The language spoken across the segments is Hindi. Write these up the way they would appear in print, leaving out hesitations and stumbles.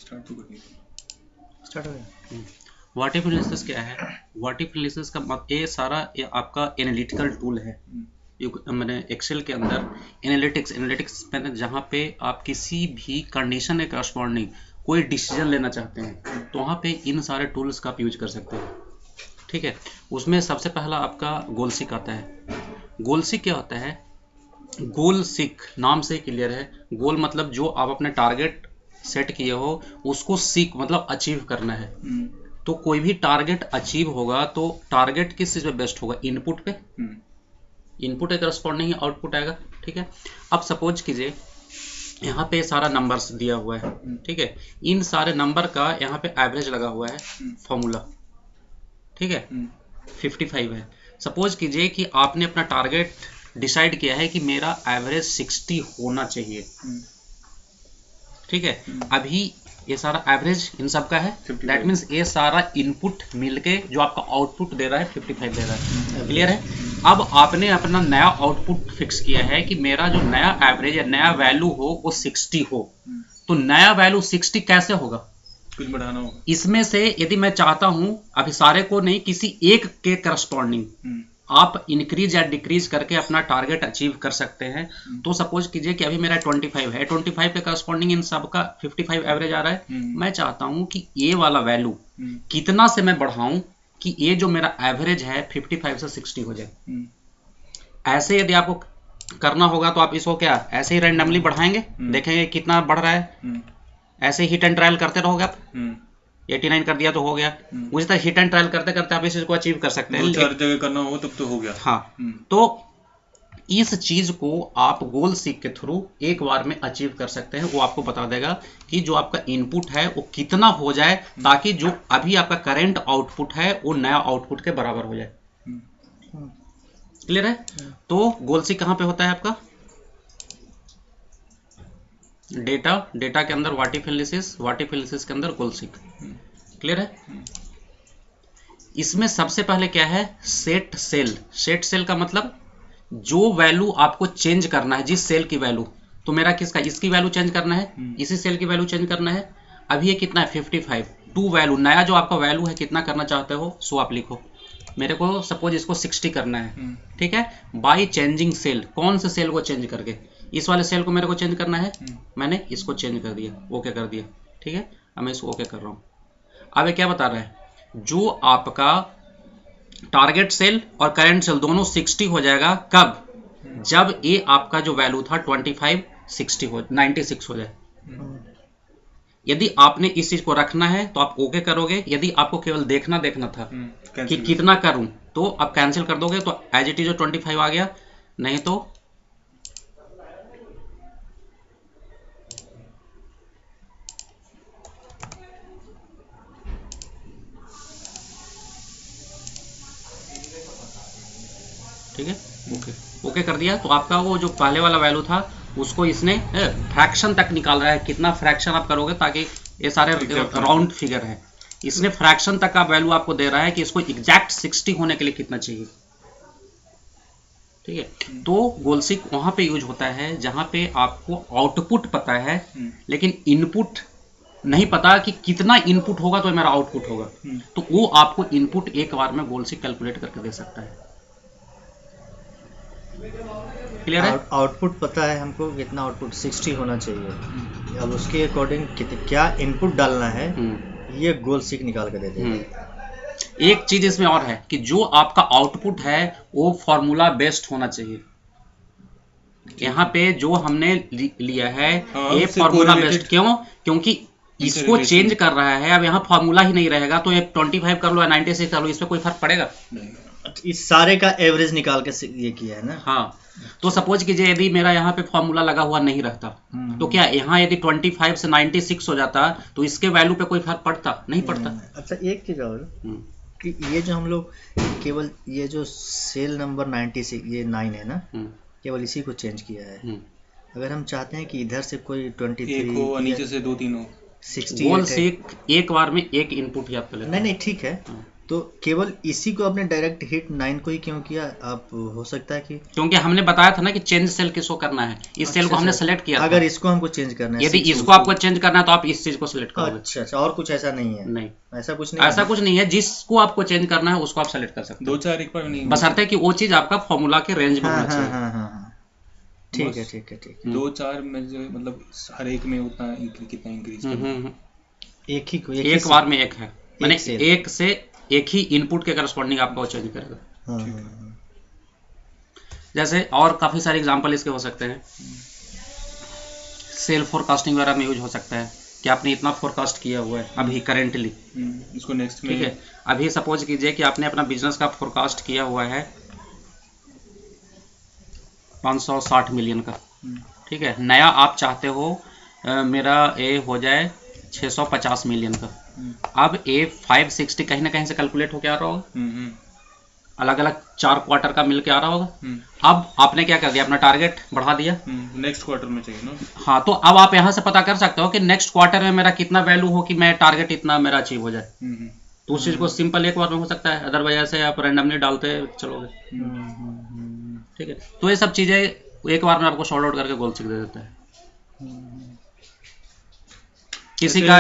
स्टार्ट हो गया। व्हाट एनालिसिस क्या है? व्हाट एनालिसिस का ये सारा ये आपका एनालिटिकल टूल है। मैंने एक्सेल के अंदर एनालिटिक्स मैंने जहाँ पे आप किसी भी कंडीशन के करस्पॉन्डिंग कोई डिसीजन लेना चाहते हैं तो वहाँ पे इन सारे टूल्स का आप यूज कर सकते हैं। ठीक है, उसमें सबसे पहला आपका गोल सीक आता है। गोल सीक क्या होता है? गोल सीक नाम से क्लियर है। गोल मतलब जो आप अपने टारगेट सेट किए हो उसको सीक मतलब अचीव करना है। तो कोई भी टारगेट अचीव होगा तो टारगेट किस चीज पे बेस्ट होगा? इनपुट पे। इनपुट के करस्पॉन्डिंग ही आउटपुट आएगा। ठीक है, अब सपोज कीजिए यहाँ पे सारा नंबर्स दिया हुआ है। ठीक है, इन सारे नंबर का यहाँ पे एवरेज लगा हुआ है फॉर्मूला। ठीक है, 55 है। सपोज कीजिए कि आपने अपना टारगेट डिसाइड किया है कि मेरा एवरेज 60 होना चाहिए। ठीक है, अभी ये सारा एवरेज इन सब का है। दैट मीन्स ये सारा इनपुट मिलके जो आपका आउटपुट दे रहा है 55 दे रहा है। क्लियर है? अब आपने अपना नया आउटपुट फिक्स किया है कि मेरा जो नया एवरेज या नया वैल्यू हो वो 60 हो। तो नया वैल्यू 60 कैसे होगा? कुछ बढ़ाना होगा। इसमें से यदि मैं चाहता हूं, अभी सारे को नहीं, किसी एक के करस्पॉन्डिंग आप इंक्रीज या डिक्रीज करके अपना टारगेट अचीव कर सकते हैं। तो सपोज कीजिए कि अभी मेरा 25 है, 25 के करस्पॉन्डिंग इन सब का 55 एवरेज आ रहा है। मैं चाहता हूं कि ये वाला वैल्यू कितना से मैं बढ़ाऊं कि ये जो मेरा एवरेज है 55 से 60 हो जाए। ऐसे यदि आपको करना होगा तो आप इसको क्या ऐसे ही रैंडमली बढ़ाएंगे, देखेंगे कितना बढ़ रहा है। ऐसे हिट एंड ट्रायल करते रहोगे आप। 89 कर दिया तो हो गया। मुझे तो हिट एंड ट्रायल करते करते आप इस चीज को अचीव कर सकते हैं। 2-4 जगह करना हो तब तो हो गया। हाँ, तो इस चीज को आप गोल सीक के थ्रू एक बार में अचीव कर सकते हैं। वो आपको बता देगा कि जो आपका इनपुट है वो कितना हो जाए ताकि जो अभी आपका करंट आउटपुट है वो नया आउटपुट के बराबर हो जाए। क्लियर है? तो गोल सीक कहां पे होता है आपका? डेटा के अंदर व्हाट इफ एनालिसिस के अंदर गोल सीक। क्लियर है? इसमें सबसे पहले क्या है? सेट सेल का मतलब जो वैल्यू आपको चेंज करना है, जिस सेल की वैल्यू, तो मेरा किसका? इसकी वैल्यू चेंज करना है, इसी सेल की वैल्यू चेंज करना है। अभी ये कितना है? 55। टू वैल्यू, नया जो आपका वैल्यू है कितना करना चाहते हो सो आप लिखो। मेरे को सपोज इसको 60 करना है। ठीक है, बाई चेंजिंग सेल, कौन से सेल को चेंज करके? इस वाले सेल को मेरे को चेंज करना है। मैंने इसको चेंज कर दिया, ओके कर दिया। ठीक है, अब मैं इसको ओके कर रहा हूं। अब ये क्या बता रहा है? जो आपका टारगेट सेल और करंट सेल दोनों 60 हो जाएगा। कब? जब ये आपका जो वैल्यू था 25 60 हो 96 हो जाए। यदि आपने इस चीज को रखना है तो आप ओके करोगे। यदि आपको केवल देखना था कि कितना करूं तो आप कैंसिल कर दोगे, तो एज इट इज 25 आ गया। नहीं तो ठीक है, ओके कर दिया। तो आपका वो जो पहले वाला वैल्यू था उसको इसने फ्रैक्शन तक निकाल रहा है। कितना फ्रैक्शन आप करोगे ताकि ये सारे राउंड फिगर है, इसने फ्रैक्शन तक का वैल्यू आपको दे रहा है कि इसको एग्जैक्ट 60 होने के लिए कितना चाहिए। ठीक है, तो गोल सीक वहां पे यूज होता है जहां पे आपको आउटपुट पता है लेकिन इनपुट नहीं पता कि कितना इनपुट होगा तो मेरा आउटपुट होगा। तो वो आपको इनपुट एक बार में गोल सीक कैलकुलेट करके दे सकता है। क्लियर है? आउटपुट पता है हमको कितना आउटपुट 60 होना चाहिए। अब उसके अकॉर्डिंग क्या इनपुट डालना है ये गोल सीक निकाल कर दे देगा। एक चीज इसमें और है कि जो आपका आउटपुट है वो फॉर्मूला बेस्ड होना चाहिए। यहाँ पे जो हमने लिया है ये फॉर्मूला बेस्ड। क्यों? क्योंकि इसको चेंज कर रहा है। अब यहाँ फॉर्मूला ही नहीं रहेगा तो ये 25 कर लो या 96 कर लो, इस पे कोई फर्क पड़ेगा? इस सारे का एवरेज निकाल के ये किया है ना। हाँ, तो सपोज कीजिए यदि मेरा यहाँ पे फॉर्मूला लगा हुआ नहीं रहता तो क्या यहाँ यदि 25 से 96 हो जाता तो इसके वैल्यू पे कोई फर्क पड़ता? नहीं पड़ता। अच्छा, एक चीज और कि ये जो हम लोग केवल ये जो सेल नंबर 96 ये 9 है ना, केवल इसी को चेंज किया है। अगर हम चाहते हैं कि इधर से कोई 23 हो नीचे से 2-3 हो 60 गोल सीक एक बार में एक इनपुट ही आपको लेना। नहीं ठीक है। तो केवल इसी को आपने डायरेक्ट हिट 9 को ही क्यों किया? आप हो सकता है कि क्योंकि हमने बताया था ना कि चेंज सेल किसको करना है, इस सेल को हमने अच्छा। सेलेक्ट किया था। अगर इसको हमको चेंज करना है, यदि 6 इसको आपको चेंज करना है तो आप इस चीज को सिलेक्ट करोगे। अच्छा अच्छा, और कुछ ऐसा नहीं है? नहीं, ऐसा कुछ नहीं ऐसा है? कुछ नहीं है, जिसको आपको चेंज करना है उसको आप सेलेक्ट कर सकते हो, 2-4 एक बार नहीं, बशर्ते कि वो चीज आपका फॉर्मूला के रेंज में हाँ होना हाँ चाहिए। हाँ हाँ हाँ, ठीक है बस। ठीक है ठीक है। 2-4 में जो मतलब हर एक में उतना कितना इंक्रीज करना। एक ही को एक बार में एक है, मैंने सेल। एक से एक ही इनपुट के करस्पॉन्डिंग आपका वो चेंज करेगा। हाँ हाँ हाँ। जैसे और काफी सारे एग्जांपल इसके हो सकते हैं, सेल फोरकास्टिंग वगैरह में यूज हो सकता है कि आपने इतना फोरकास्ट किया हुआ है अभी करेंटली, इसको नेक्स्ट में ठीक है। अभी सपोज कीजिए कि आपने अपना बिजनेस का फोरकास्ट किया हुआ है 560 मिलियन का, ठीक है। नया आप चाहते हो मेरा ए हो जाए 650 मिलियन का। अब ए 560 कहीं ना कहीं से कैलकुलेट होके आ रहा होगा, अलग अलग 4 क्वार्टर का मिल के आ रहा होगा। अब आपने क्या कर दिया, अपना टारगेट बढ़ा दिया, नेक्स्ट क्वार्टर में चाहिए ना। हाँ, तो अब आप यहाँ से पता कर सकते हो कि नेक्स्ट क्वार्टर में मेरा कितना वैल्यू हो कि मैं टारगेट इतना मेरा अचीव हो जाए। तो उस चीज को सिंपल एक बार में हो सकता है, अदरवाइज ऐसे आप रैंडमली डालते चलोगे, ठीक है। तो ये सब चीजें एक बार में आपको शॉर्ट आउट करके गोल सीख दे देता है। किसी का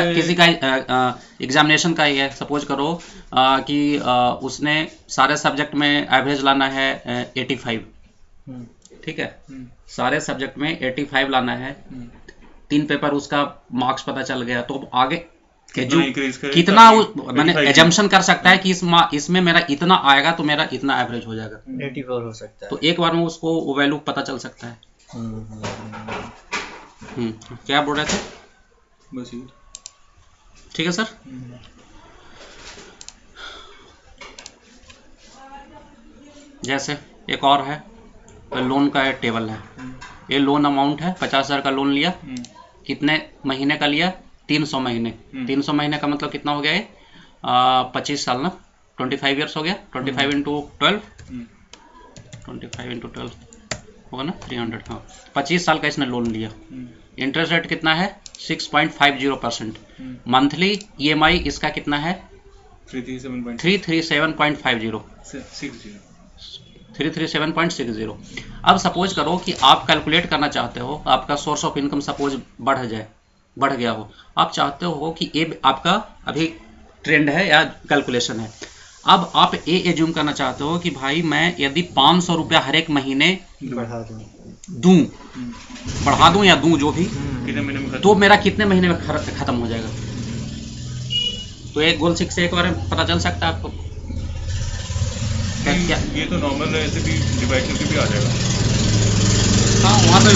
एग्जामिनेशन का ये सपोज करो कि उसने सारे सब्जेक्ट में एवरेज लाना है 85, ठीक है। सारे सब्जेक्ट में 85 लाना है, 3 पेपर उसका मार्क्स पता चल गया, तो आगे कितना मैंने एजम्पशन कर सकता है कि इसमें मेरा इतना आएगा तो मेरा इतना एवरेज हो जाएगा, 84 हो सकता है। तो एक बार में उसको वो वैल्यू पता चल सकता है। क्या बोल रहे थे? बस ये ठीक है सर। जैसे एक और है, लोन का टेबल है। ये लोन अमाउंट है, 50,000 का लोन लिया, कितने महीने का लिया? 300 महीने। 300 महीने का मतलब कितना हो गया ये? 25 साल ना, 25 ईयर्स हो गया। 25 इंटू 12, 25 इंटू 12 होगा ना 300। हाँ, 25 साल का इसने लोन लिया। इंटरेस्ट रेट कितना है? 6.50%। मंथली EMI इसका कितना है? 337.60। अब सपोज करो कि आप कैलकुलेट करना चाहते हो, आपका सोर्स ऑफ इनकम सपोज बढ़ गया हो, आप चाहते हो कि ये आपका अभी ट्रेंड है या कैलकुलेशन है। अब आप ये एज्यूम करना चाहते हो कि भाई मैं यदि 500 रुपया हर एक महीने बढ़ा दूं या दूं जो भी, तो मेरा कितने महीने में खत्म हो जाएगा। तो एक गोल 6 से एक बार पता चल सकता है आपको। क्या ये तो नॉर्मल ऐसे भी डिवाइड करके भी आ जाएगा। हाँ, वहाँ पे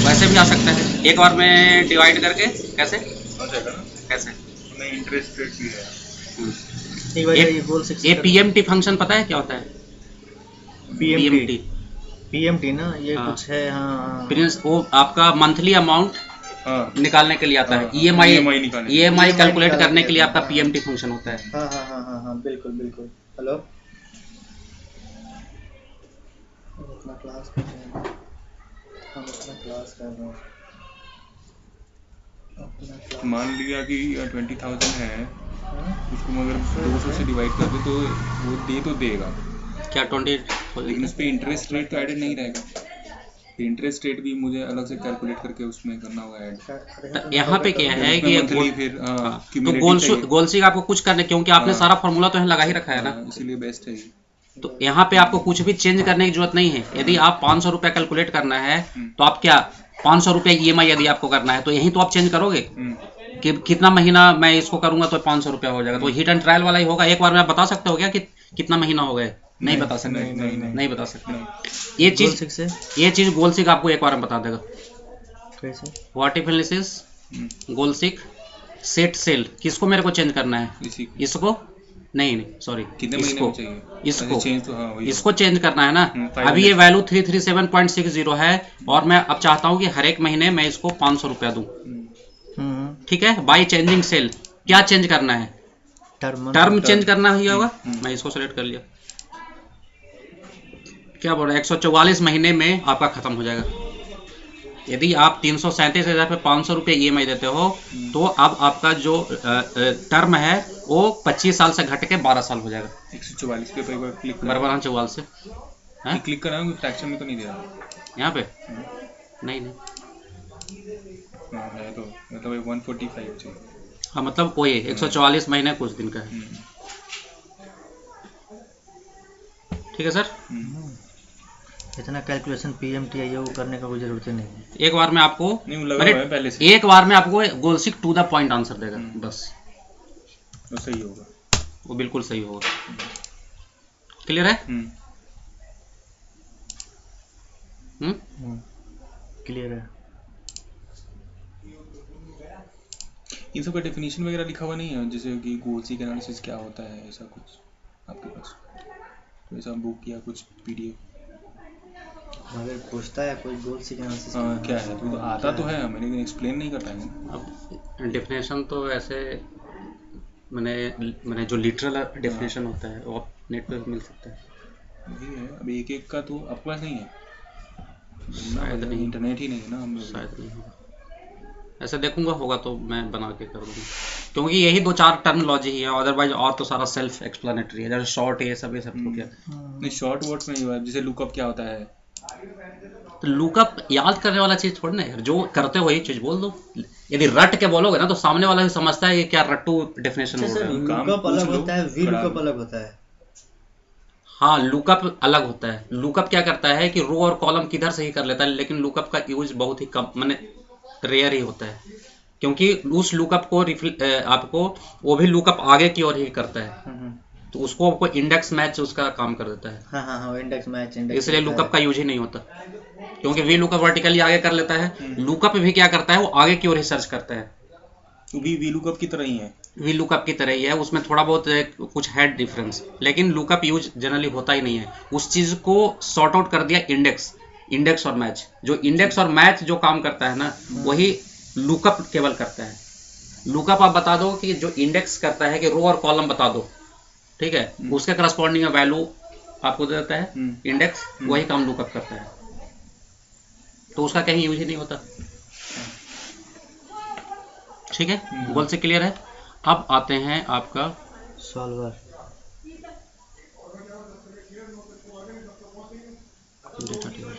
वैसे भी आ सकता है, एक बार में डिवाइड करके। कैसे आ जाएगा ना? कैसे? नहीं, इंटरेस्ट रेट भी है। ये PMT फंक्शन पता है क्या होता है? PMT ना, ये हाँ। कुछ है। हाँ, प्रिंस वो आपका मंथली अमाउंट निकालने के लिए आता है। EMI कैलकुलेट करने के लिए आपका PMT फंक्शन होता है। हाँ हाँ हाँ हाँ हाँ, बिल्कुल बिल्कुल। हेलो, अपना क्लास कर रहे हैं, हम अपना क्लास कर रहे हैं। मान लिया कि 20,000 है, उसको अगर 200 से डिवाइड कर दे तो वो दे तो देगा क्या 20, लेकिन उस पर इंटरेस्ट रेट तो ऐड नहीं रहेगा। इंटरेस्ट रेट भी मुझे अलग से कैलकुलेट करके उसमें करना होगा ऐड। यहाँ पे क्या है कि फिर तो गोलसीक आपको कुछ करने, क्योंकि आपने सारा फॉर्मूला तो यहाँ लगा ही रखा है ना, इसीलिए बेस्ट है। तो यहाँ पे आपको कुछ भी चेंज करने की जरूरत नहीं है। यदि आप 500 रुपया कैलकुलेट करना है तो आप क्या 500 रुपया EMI यदि आपको करना है तो यही तो आप चेंज करोगे कि कितना महीना मैं इसको करूंगा तो 500 रुपया हो जाएगा। तो हिट एंड ट्रायल वाला ही होगा। एक बार में आप बता सकते हो क्या कि कितना महीना हो गया? नहीं बता सकते, नहीं बता सकते। ये चीज गोलसीक आपको एक बार में बता देगा। कैसे? What if analysis, goal seek, set cell, किसको मेरे को चेंज करना है? इसको नहीं सॉरी, इसको चेंज करना है ना। अभी ये वैल्यू 337.60 है और मैं अब चाहता हूँ कि हर एक महीने मैं इसको 500 रुपया दूं, ठीक है। बाई चेंजिंग सेल क्या चेंज करना है? टर्म चेंज करना ही होगा। मैं इसको सेलेक्ट कर लिया। क्या बोल रहा है? 144 महीने में आपका खत्म हो जाएगा। यदि आप 337,000 पे 500 रुपये EMI देते हो तो अब आपका जो टर्म है वो 25 साल से घट के 12 साल हो जाएगा। 144 पे एक बार क्लिक बराबर 44 से हैं? क्लिक करा हूँ, फ्रैक्शन में तो नहीं दे रहा। यहाँ पे नहीं हाँ है तो मतलब 145 चाहिए। हाँ मतलब वही 144 महीने कुछ दिन का है। ठीक है सर। इतना कैलकुलेशन पीएमटीआई वो करने का कोई जरूरत ही नहीं है। एक बार में आपको नहीं लगा हुआ है पहले से। एक बार में आपको गोल्सिक टू द पॉइंट आंसर देगा बस। वो सही होगा, वो बिल्कुल सही होगा। क्लियर है? क्लियर है। इन सब का डेफिनेशन वगैरह लिखा हुआ नहीं है, जैसे कि गोल्सिक एनालिसिस क्या होता है, ऐसा कुछ आपके पास कोई ऐसा बुक या कुछ पीडीएफ? अगर पूछता है कोई गोल्सिक एनालिसिस क्या है तो आता तो है हमें, लेकिन एक्सप्लेन नहीं कर पाएंगे। अब डेफिनेशन तो ऐसे मैंने जो लिटरल डेफिनेशन होता है वो नेट पे मिल सकता है। वही है, अब एक एक का तो आपके पास नहीं है, शायद नहीं, इंटरनेट ही नहीं है ना हम लोग। शायद नहीं होगा, ऐसे देखूंगा, होगा तो मैं बना के कर दूंगा, क्योंकि यही 2-4 टर्मिनोलॉजी ही है, अदरवाइज और तो सारा सेल्फ एक्सप्लेनेटरी है। जैसे शॉर्ट ये सब तो क्या नहीं, शॉर्ट वर्ड्स में नहीं हुआ, जैसे लुकअप क्या होता है, तो लुकअप याद करने वाला चीज छोड़ना यार, जो करते हो वही चीज बोल दो। यदि रट के बोलोगे ना तो सामने वाला भी समझता है कि क्या रट्टू डेफिनेशन बोल रहे हो। लुकअप अलग होता है, वी लुकअप अलग होता है। हाँ लुकअप अलग होता है। लुकअप क्या करता है कि रो और कॉलम किधर से ही कर लेता है, लेकिन लुकअप का यूज बहुत ही कम माने रेयर ही होता है, क्योंकि उस लुकअप को आपको वो भी लुकअप आगे की ओर ही करता है, तो उसको आपको इंडेक्स मैच उसका काम कर देता है। हाँ इंडेक्स मैच, इसलिए लुकअप का यूज ही नहीं होता, क्योंकि वी लुकअप वर्टिकली आगे कर लेता है, लुकअप भी क्या करता है वो आगे की ओर ही सर्च करता है। तो भी वी लुकअप की तरह ही है, वी लुकअप की तरह ही है, उसमें थोड़ा बहुत कुछ है डिफरेंस, लेकिन लुकअप यूज जनरली होता ही नहीं है। उस चीज को सॉर्ट आउट कर दिया इंडेक्स और मैच। जो इंडेक्स और मैच जो काम करता है ना, वही लुकअप केवल करता है। लुकअप आप बता दो कि जो इंडेक्स करता है कि रो और कॉलम बता दो, ठीक है, उसके करस्पॉन्डिंग वैल्यू आपको दे देता है इंडेक्स, वही काम लुकअप करता है, तो उसका कहीं यूज ही नहीं होता। ठीक है, गोल से क्लियर है। अब आते हैं आपका सॉल्वर। Data table.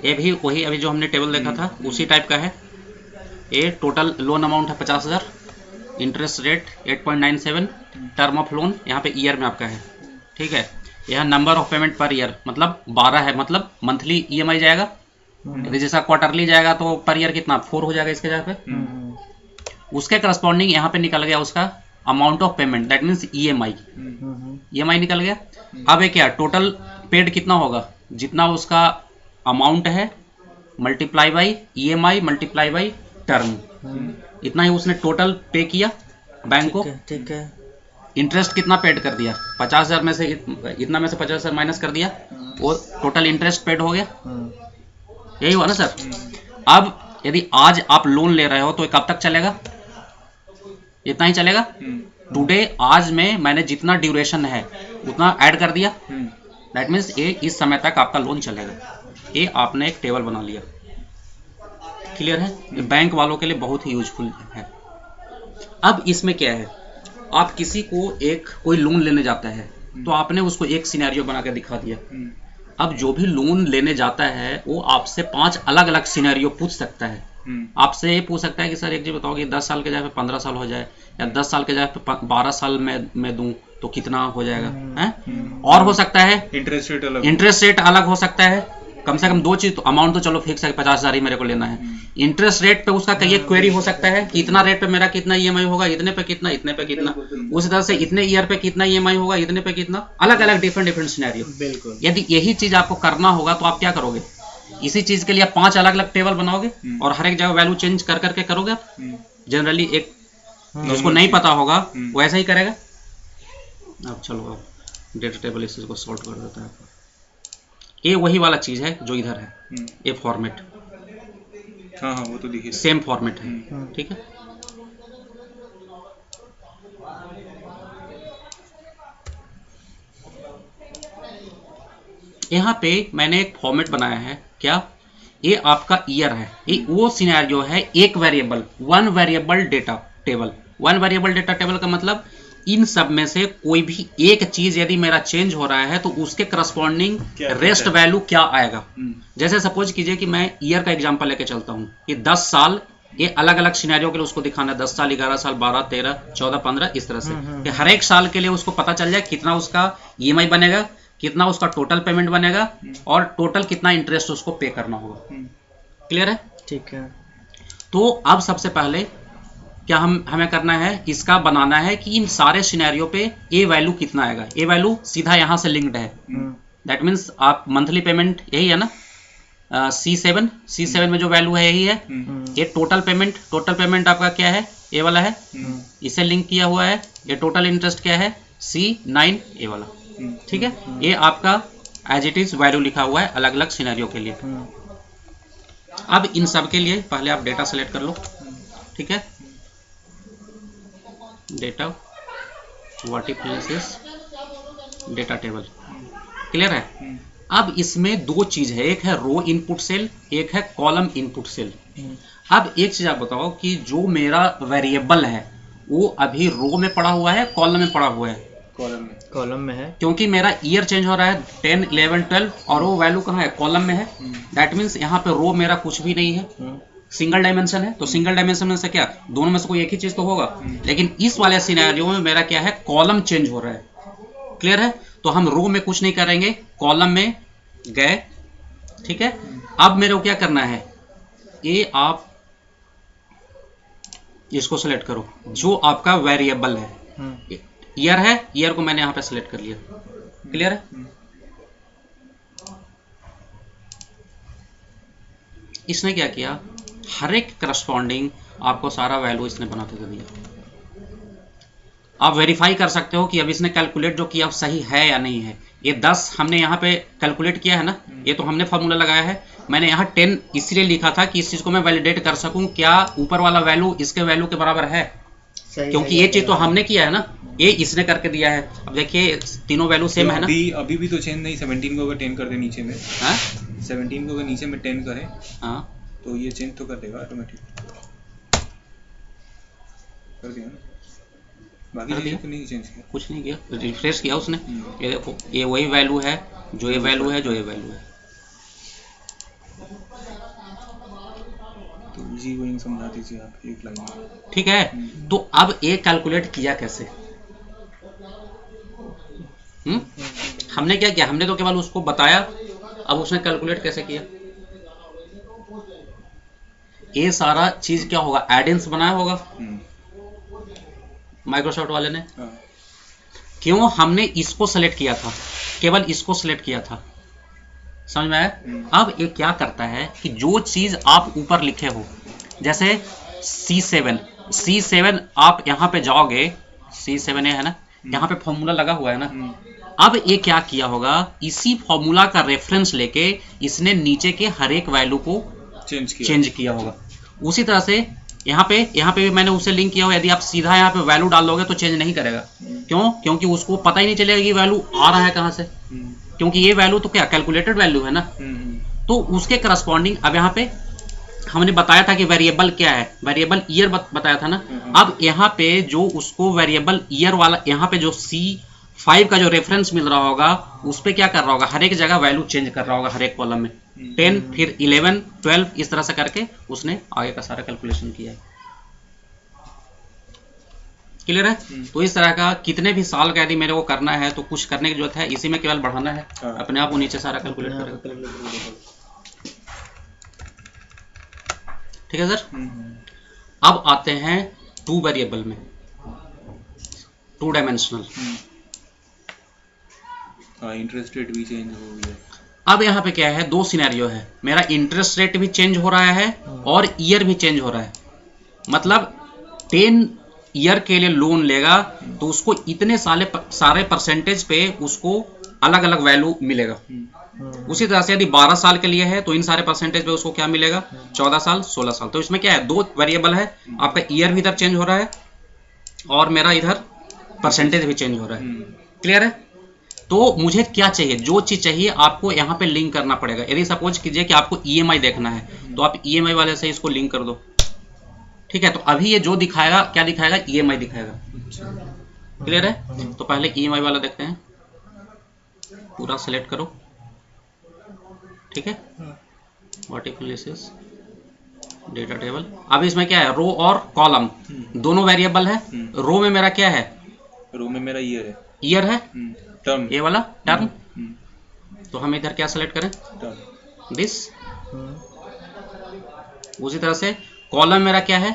ये भी वही अभी जो हमने टेबल देखा था उसी टाइप का है। ये टोटल लोन अमाउंट है 50,000, interest rate 8.97, term of loan यहाँ पे ईयर में आपका है, ठीक है। यह number of payment per year मतलब 12 है, मतलब मंथली ईएमआई जाएगा। यदि जैसा क्वार्टरली जाएगा तो पर ईयर कितना 4 हो जाएगा इसके जगह पे। उसके करस्पॉन्डिंग यहाँ पे निकल गया उसका amount of payment, that means EMI निकल गया। अब ये क्या टोटल पेड कितना होगा, जितना उसका अमाउंट है multiply by EMI multiply by term, इतना ही उसने टोटल पे किया बैंक को। ठीक है। इंटरेस्ट कितना पेड कर दिया, 50,000 में से इतना में से 50,000 माइनस कर दिया, वो टोटल इंटरेस्ट पेड हो गया। यही हुआ ना सर। अब यदि आज आप लोन ले रहे हो तो कब तक चलेगा, इतना ही चलेगा। टुडे आज में मैंने जितना ड्यूरेशन है उतना ऐड कर दिया, दैट मीन्स ये इस समय तक आपका लोन चलेगा। ये आपने एक टेबल बना लिया, क्लियर है। बैंक वालों के लिए बहुत ही यूजफुल है। अब इसमें क्या है, आप किसी को कोई लोन लेने जाता है तो आपने उसको एक सिनेरियो बना के दिखा दिया। अब जो भी लोन लेने जाता है वो आपसे 5 अलग अलग सिनेरियो पूछ सकता है। आपसे ये पूछ सकता है कि सर एक चीज बताओ कि 10 साल के जगह पे 15 साल हो जाए, या 10 साल के जगह पे 12 साल में दूं तो कितना हो जाएगा है? और हो सकता है इंटरेस्ट रेट अलग हो सकता है। कम से कम 2 चीज तो, अमाउंट तो चलो फिक्स है 50,000 ही मेरे को लेना है। इंटरेस्ट रेट पे उसका कई क्वेरी हो सकता है कि इतना रेट पे मेरा कितना ईएमआई होगा, इतने पे कितना, इतने पे कितना, उसी तरह से इतने ईयर पे कितना ईएमआई होगा, इतने पे कितना, अलग अलग डिफरेंट सिनेरियो। बिल्कुल। यदि यही चीज आपको करना होगा तो आप क्या करोगे, इसी चीज के लिए 5 अलग अलग टेबल बनाओगे और हर एक जगह वैल्यू चेंज कर करके करोगे आप। जनरली एक जिसको नहीं पता होगा वो ऐसा ही करेगा। अब चलो आप डेटा टेबल इस चीज को सॉल्व कर देता है। ये वही वाला चीज है जो इधर है, ये फॉर्मेट, हाँ वो तो दिखे, सेम फॉर्मेट है, ठीक है। यहाँ पे मैंने एक फॉर्मेट बनाया है, क्या, ये आपका ईयर है, ये वो सिनेरियो है, एक variable, one variable data table. One variable data table का मतलब इन सब में से कोई भी एक चीज यदि मेरा चेंज हो रहा है तो उसके करस्पॉन्डिंग रेस्ट वैल्यू क्या आएगा। जैसे सपोज कीजिए कि मैं ईयर का एग्जांपल लेके चलता हूँ, ये 10 साल, ये अलग अलग सिनेरियो के लिए उसको दिखाना है, 10 साल, 11 साल, 12, 13, 14, 15, इस तरह से कि हर एक साल के लिए उसको पता चल जाए कितना उसका EMI बनेगा, कितना उसका टोटल पेमेंट बनेगा और टोटल कितना इंटरेस्ट उसको पे करना होगा। क्लियर है? ठीक है। तो अब सबसे पहले क्या हमें करना है, इसका बनाना है कि इन सारे सिनेरियो पे ए वैल्यू कितना आएगा। ए वैल्यू सीधा यहाँ से लिंक्ड है, दैट मीन्स आप मंथली पेमेंट यही है ना, C7 में जो वैल्यू है यही है। ये टोटल पेमेंट आपका क्या है, ए वाला है, इसे लिंक किया हुआ है। ये टोटल इंटरेस्ट क्या है, C9 ए वाला, ठीक है। ये आपका एज इट इज वैल्यू लिखा हुआ है अलग अलग सिनेरियो के लिए। अब इन सब के लिए पहले आप डेटा सेलेक्ट कर लो, ठीक है, data what if places data table. Clear है? अब इसमें दो चीज है, एक है रो इनपुट सेल, एक है कॉलम इनपुट सेल। अब एक चीज आप बताओ कि जो मेरा वेरिएबल है वो अभी रो में पड़ा हुआ है, कॉलम में पड़ा हुआ है? कॉलम में है, क्योंकि मेरा ईयर चेंज हो रहा है 10, 11, 12 और वो वैल्यू कहाँ है, कॉलम में है। दैट मीन्स यहाँ पे रो मेरा कुछ भी नहीं है, सिंगल डायमेंशन है। तो सिंगल डायमेंशन में से क्या, दोनों में से कोई एक ही चीज तो होगा। लेकिन इस वाले सिनेरियो में मेरा क्या है, कॉलम चेंज हो रहा है। क्लियर है? तो हम रो में कुछ नहीं करेंगे, कॉलम में गए, ठीक है। अब मेरे को क्या करना है, ये आप इसको सेलेक्ट करो जो आपका वेरिएबल है। ईयर है, ईयर को मैंने यहां पे सेलेक्ट कर लिया। क्लियर है? इसने क्या किया, हर एक करस्पॉन्डिंग आपको सारा वैल्यू इसने बना के दे दिया। आप वेरीफाई कर सकते हो कि अब इसने कैलकुलेट जो किया सही है या नहीं है। ये 10 हमने यहाँ पे कैलकुलेट किया है ना, ये तो हमने फॉर्मूला लगाया है। मैंने यहाँ 10 इसलिए लिखा था कि इस चीज को मैं वैलिडेट कर सकूं क्या ऊपर वाला वैल्यू इसके वैल्यू के बराबर है, क्योंकि ये चीज तो हमने किया है ना, ये इसने करके दिया है। अब देखिए तीनों वैल्यू सेम है ना। अभी भी तो चेंज नहीं, 17 को अगर 10 कर दे नीचे में, 17 को अगर नीचे में 10 करें, हाँ, तो ये चेंज तो कर देगा ऑटोमेटिक, कर दिया ना। बाकी चीजें तो नहीं चेंज किया, कुछ नहीं किया, रिफ्रेश किया उसने। ये देखो, ये वही वैल्यू है जो ये वैल्यू है, जो ये वैल्यू है। तो इजी गोइंग समझा दीजिए आप एक लाइन में, ठीक है। तो अब ये कैलकुलेट किया कैसे, हमने क्या किया, हमने तो केवल उसको बताया, अब उसने कैलकुलेट कैसे किया। ये सारा चीज क्या होगा, एडेंस बनाया होगा माइक्रोसॉफ्ट वाले ने। क्यों हमने इसको सेलेक्ट किया था, केवल इसको सेलेक्ट किया था, समझ में आया। अब ये क्या करता है कि जो चीज आप ऊपर लिखे हो, जैसे C7 आप यहां पे जाओगे, C7 है ना, यहां पे फॉर्मूला लगा हुआ है ना। अब ये क्या किया होगा, इसी फॉर्मूला का रेफरेंस लेके इसने नीचे के हर एक वैल्यू को चेंज किया होगा। उसी तरह से यहाँ पे भी मैंने उसे लिंक किया हुआ। यदि आप सीधा यहाँ पे वैल्यू डाल दोगे तो चेंज नहीं करेगा। क्यों? क्योंकि उसको पता ही नहीं चलेगा कि वैल्यू आ रहा है कहाँ से, क्योंकि ये वैल्यू तो क्या कैलकुलेटेड वैल्यू है ना। तो उसके करस्पॉन्डिंग अब यहाँ पे हमने बताया था कि वेरिएबल क्या है, वेरिएबल ईयर बताया था ना। अब यहाँ पे जो उसको वेरिएबल ईयर वाला, यहाँ पे जो C5 का जो रेफरेंस मिल रहा होगा उस पे क्या कर रहा होगा, हर एक जगह वैल्यू चेंज कर रहा होगा, हर एक कॉलम में 10, फिर 11, 12, इस तरह से करके उसने आगे का सारा कैलकुलेशन किया है। क्लियर है? तो इस तरह का कितने भी साल का यदि मेरे को करना है तो कुछ करने की जरूरत है, इसी में केवल बढ़ाना है, अपने आप वो नीचे सारा कैलकुलेट करेगा। ठीक है सर। अब आते हैं 2 वेरिएबल में, 2 डायमेंशनल। इंटरेस्ट रेट भी चेंज हो गया। अब यहाँ पे क्या है, 2 सिनेरियो है, मेरा इंटरेस्ट रेट भी चेंज हो रहा है और ईयर भी चेंज हो रहा है। मतलब 10 ईयर के लिए लोन लेगा तो उसको इतने सारे परसेंटेज पे उसको अलग अलग वैल्यू मिलेगा। उसी तरह से यदि 12 साल के लिए है तो इन सारे परसेंटेज पे उसको क्या मिलेगा, 14 साल, 16 साल। तो इसमें क्या है, 2 वेरिएबल है, आपका ईयर भी इधर चेंज हो रहा है और मेरा इधर परसेंटेज भी चेंज हो रहा है। क्लियर है? तो मुझे क्या चाहिए, जो चीज चाहिए आपको यहाँ पे लिंक करना पड़ेगा। यदि सपोज कीजिए कि आपको ईएमआई देखना है तो आप ईएमआई वाले से इसको लिंक कर दो, ठीक है। तो अभी ये जो दिखाएगा, क्या दिखाएगा, ईएमआई दिखाएगा। क्लियर है? तो पहले ईएमआई वाला देखते हैं, पूरा सेलेक्ट करो, ठीक है। Vertical data table. अब इसमें क्या है, रो और कॉलम दोनों वेरिएबल है। रो में मेरा क्या है, रो में मेरा ईयर है, टर्म, ये वाला टर्म। तो हम इधर क्या सेलेक्ट करें, दिस। उसी तरह से कॉलम मेरा क्या है,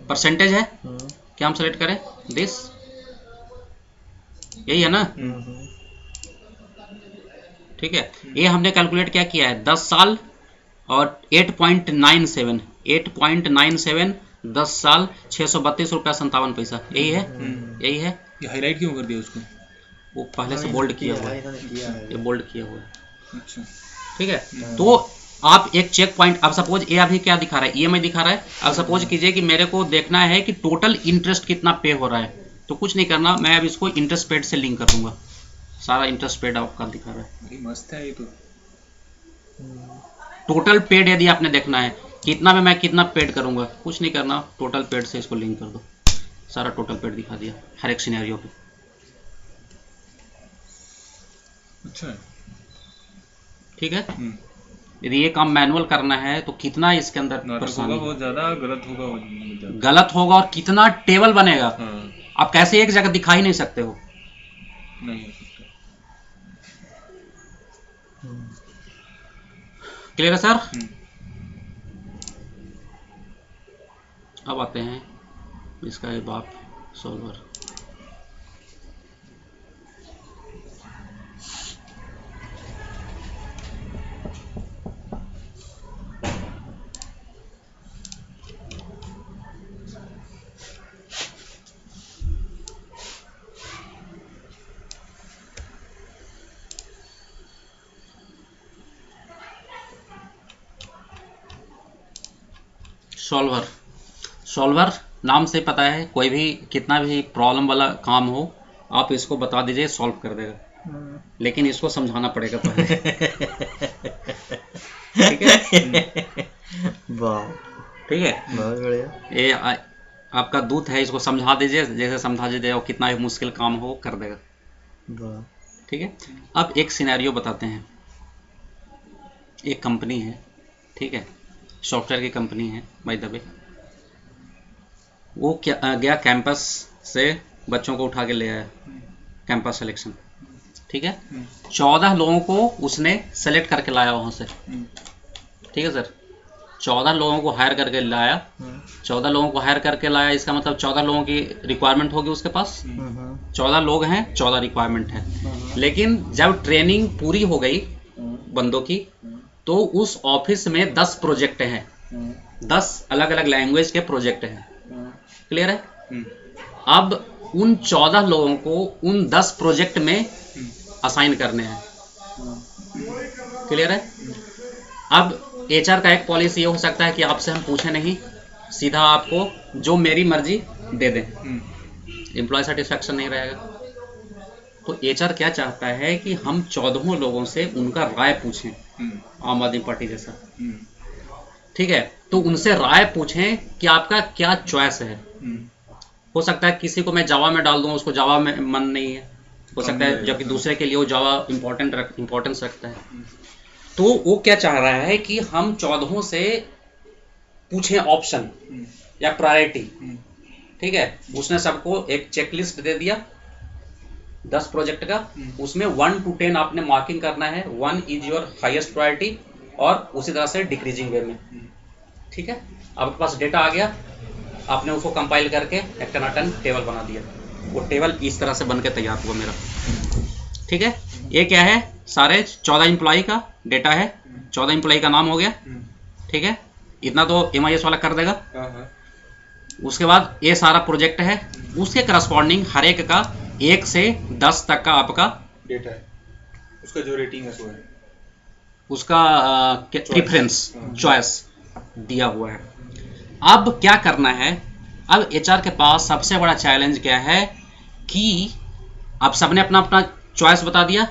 परसेंटेज है, क्या हम सेलेक्ट करें, दिस। यही है ना, ठीक है। ये हमने कैलकुलेट क्या किया है, 10 साल और 8.97 10 साल 632 रुपया 57 पैसा। यही है, यही है। ये हाईलाइट क्यों कर दिया उसको, वो पहले से बोल्ड किया हुआ है, ये बोल्ड किया हुआ है, अच्छा, ठीक है। तो आप एक चेक पॉइंट, अब सपोज ये अभी क्या दिखा रहा है, ईएमआई दिखा रहा है। अब सपोज कीजिए कि मेरे को देखना है कि टोटल इंटरेस्ट कितना पे हो रहा है, तो कुछ नहीं करना, मैं अब इसको इंटरेस्ट पेड से लिंक कर दूंगा। सारा इंटरेस्ट पेड आपका दिखा रहा है, भाई मस्त है ये तो। टोटल पेड यदि आपने देखना है कितना में मैं कितना पेड करूंगा, कुछ नहीं करना, टोटल पेड से इसको लिंक कर दो, सारा टोटल पेड दिखा दिया हर एक सिनेरियो पे। अच्छा, ठीक है। यदि ये काम मैनुअल करना है तो कितना इसके अंदर होगा, बहुत ज्यादा गलत होगा, गलत होगा, और कितना टेबल बनेगा। हाँ। आप कैसे एक जगह दिखा ही नहीं सकते हो, नहीं हो सकता। क्लियर है सर? अब आते हैं इसका ये बाप सॉल्वर। सॉल्वर, सॉल्वर नाम से पता है, कोई भी कितना भी प्रॉब्लम वाला काम हो आप इसको बता दीजिए, सॉल्व कर देगा। लेकिन इसको समझाना पड़ेगा पहले। ठीक है, वाह, ठीक है, बहुत बढ़िया। ये आपका दूत है, इसको समझा दीजिए, जैसे समझा दीजिए और कितना भी मुश्किल काम हो कर देगा। वाह, ठीक है। अब एक सिनेरियो बताते हैं। एक कंपनी है, ठीक है, सॉफ्टवेयर की कंपनी है बाय द वे। वो क्या गया कैंपस से बच्चों को उठा के ले आया, कैंपस सिलेक्शन, ठीक है। 14 लोगों को उसने सेलेक्ट करके लाया वहां से, ठीक है सर। 14 लोगों को हायर करके लाया, 14 लोगों को हायर करके लाया, इसका मतलब 14 लोगों की रिक्वायरमेंट होगी उसके पास। 14 लोग हैं, 14 रिक्वायरमेंट है। लेकिन जब ट्रेनिंग पूरी हो गई बंदों की, तो उस ऑफिस में 10 प्रोजेक्ट हैं, 10 अलग अलग लैंग्वेज के प्रोजेक्ट हैं। क्लियर है? अब उन 14 लोगों को उन 10 प्रोजेक्ट में असाइन करने हैं। क्लियर है? अब एचआर का एक पॉलिसी ये हो सकता है कि आपसे हम पूछे नहीं, सीधा आपको जो मेरी मर्जी दे दें, एम्प्लॉय सेटिस्फैक्शन नहीं रहेगा। तो एचआर क्या चाहता है कि हम 14 लोगों से उनका राय पूछें, आम आदमी पार्टी जैसा, ठीक है। तो उनसे राय पूछें कि आपका क्या चॉइस है। हो सकता है किसी को मैं जावा में डाल दूं, उसको जावा में मन नहीं है, हो सकता है, जबकि दूसरे के लिए वो जावा इंपॉर्टेंस रखता है। तो वो क्या चाह रहा है कि हम 14 से पूछें ऑप्शन या प्रायोरिटी, ठीक है। उसने सबको एक चेकलिस्ट दे दिया 10 प्रोजेक्ट का, उसमें 1 to 10 आपने मार्किंग करना है। 1 इज योर हाईएस्ट प्रायोरिटी, और उसी तरह से डिक्रीजिंग वे में, ठीक है। आपके पास डेटा आ गया, आपने उसको कंपाइल करके एक टनाटन टेबल बना दिया। वो टेबल इस तरह से बन के तैयार हुआ मेरा, ठीक है। ये क्या है, सारे 14 एम्प्लॉय का डेटा है, 14 एम्प्लॉय का नाम हो गया, ठीक है। इतना तो MIS वाला कर देगा। उसके बाद ये सारा प्रोजेक्ट है, उसके करस्पॉन्डिंग हर एक का 1 से 10 तक का आपका डेटा है, उसका जो रेटिंग है सो है, उसका प्रेफरेंस चॉइस दिया हुआ है। अब क्या करना है, अब एचआर के पास सबसे बड़ा चैलेंज क्या है कि आप सबने अपना अपना चॉइस बता दिया,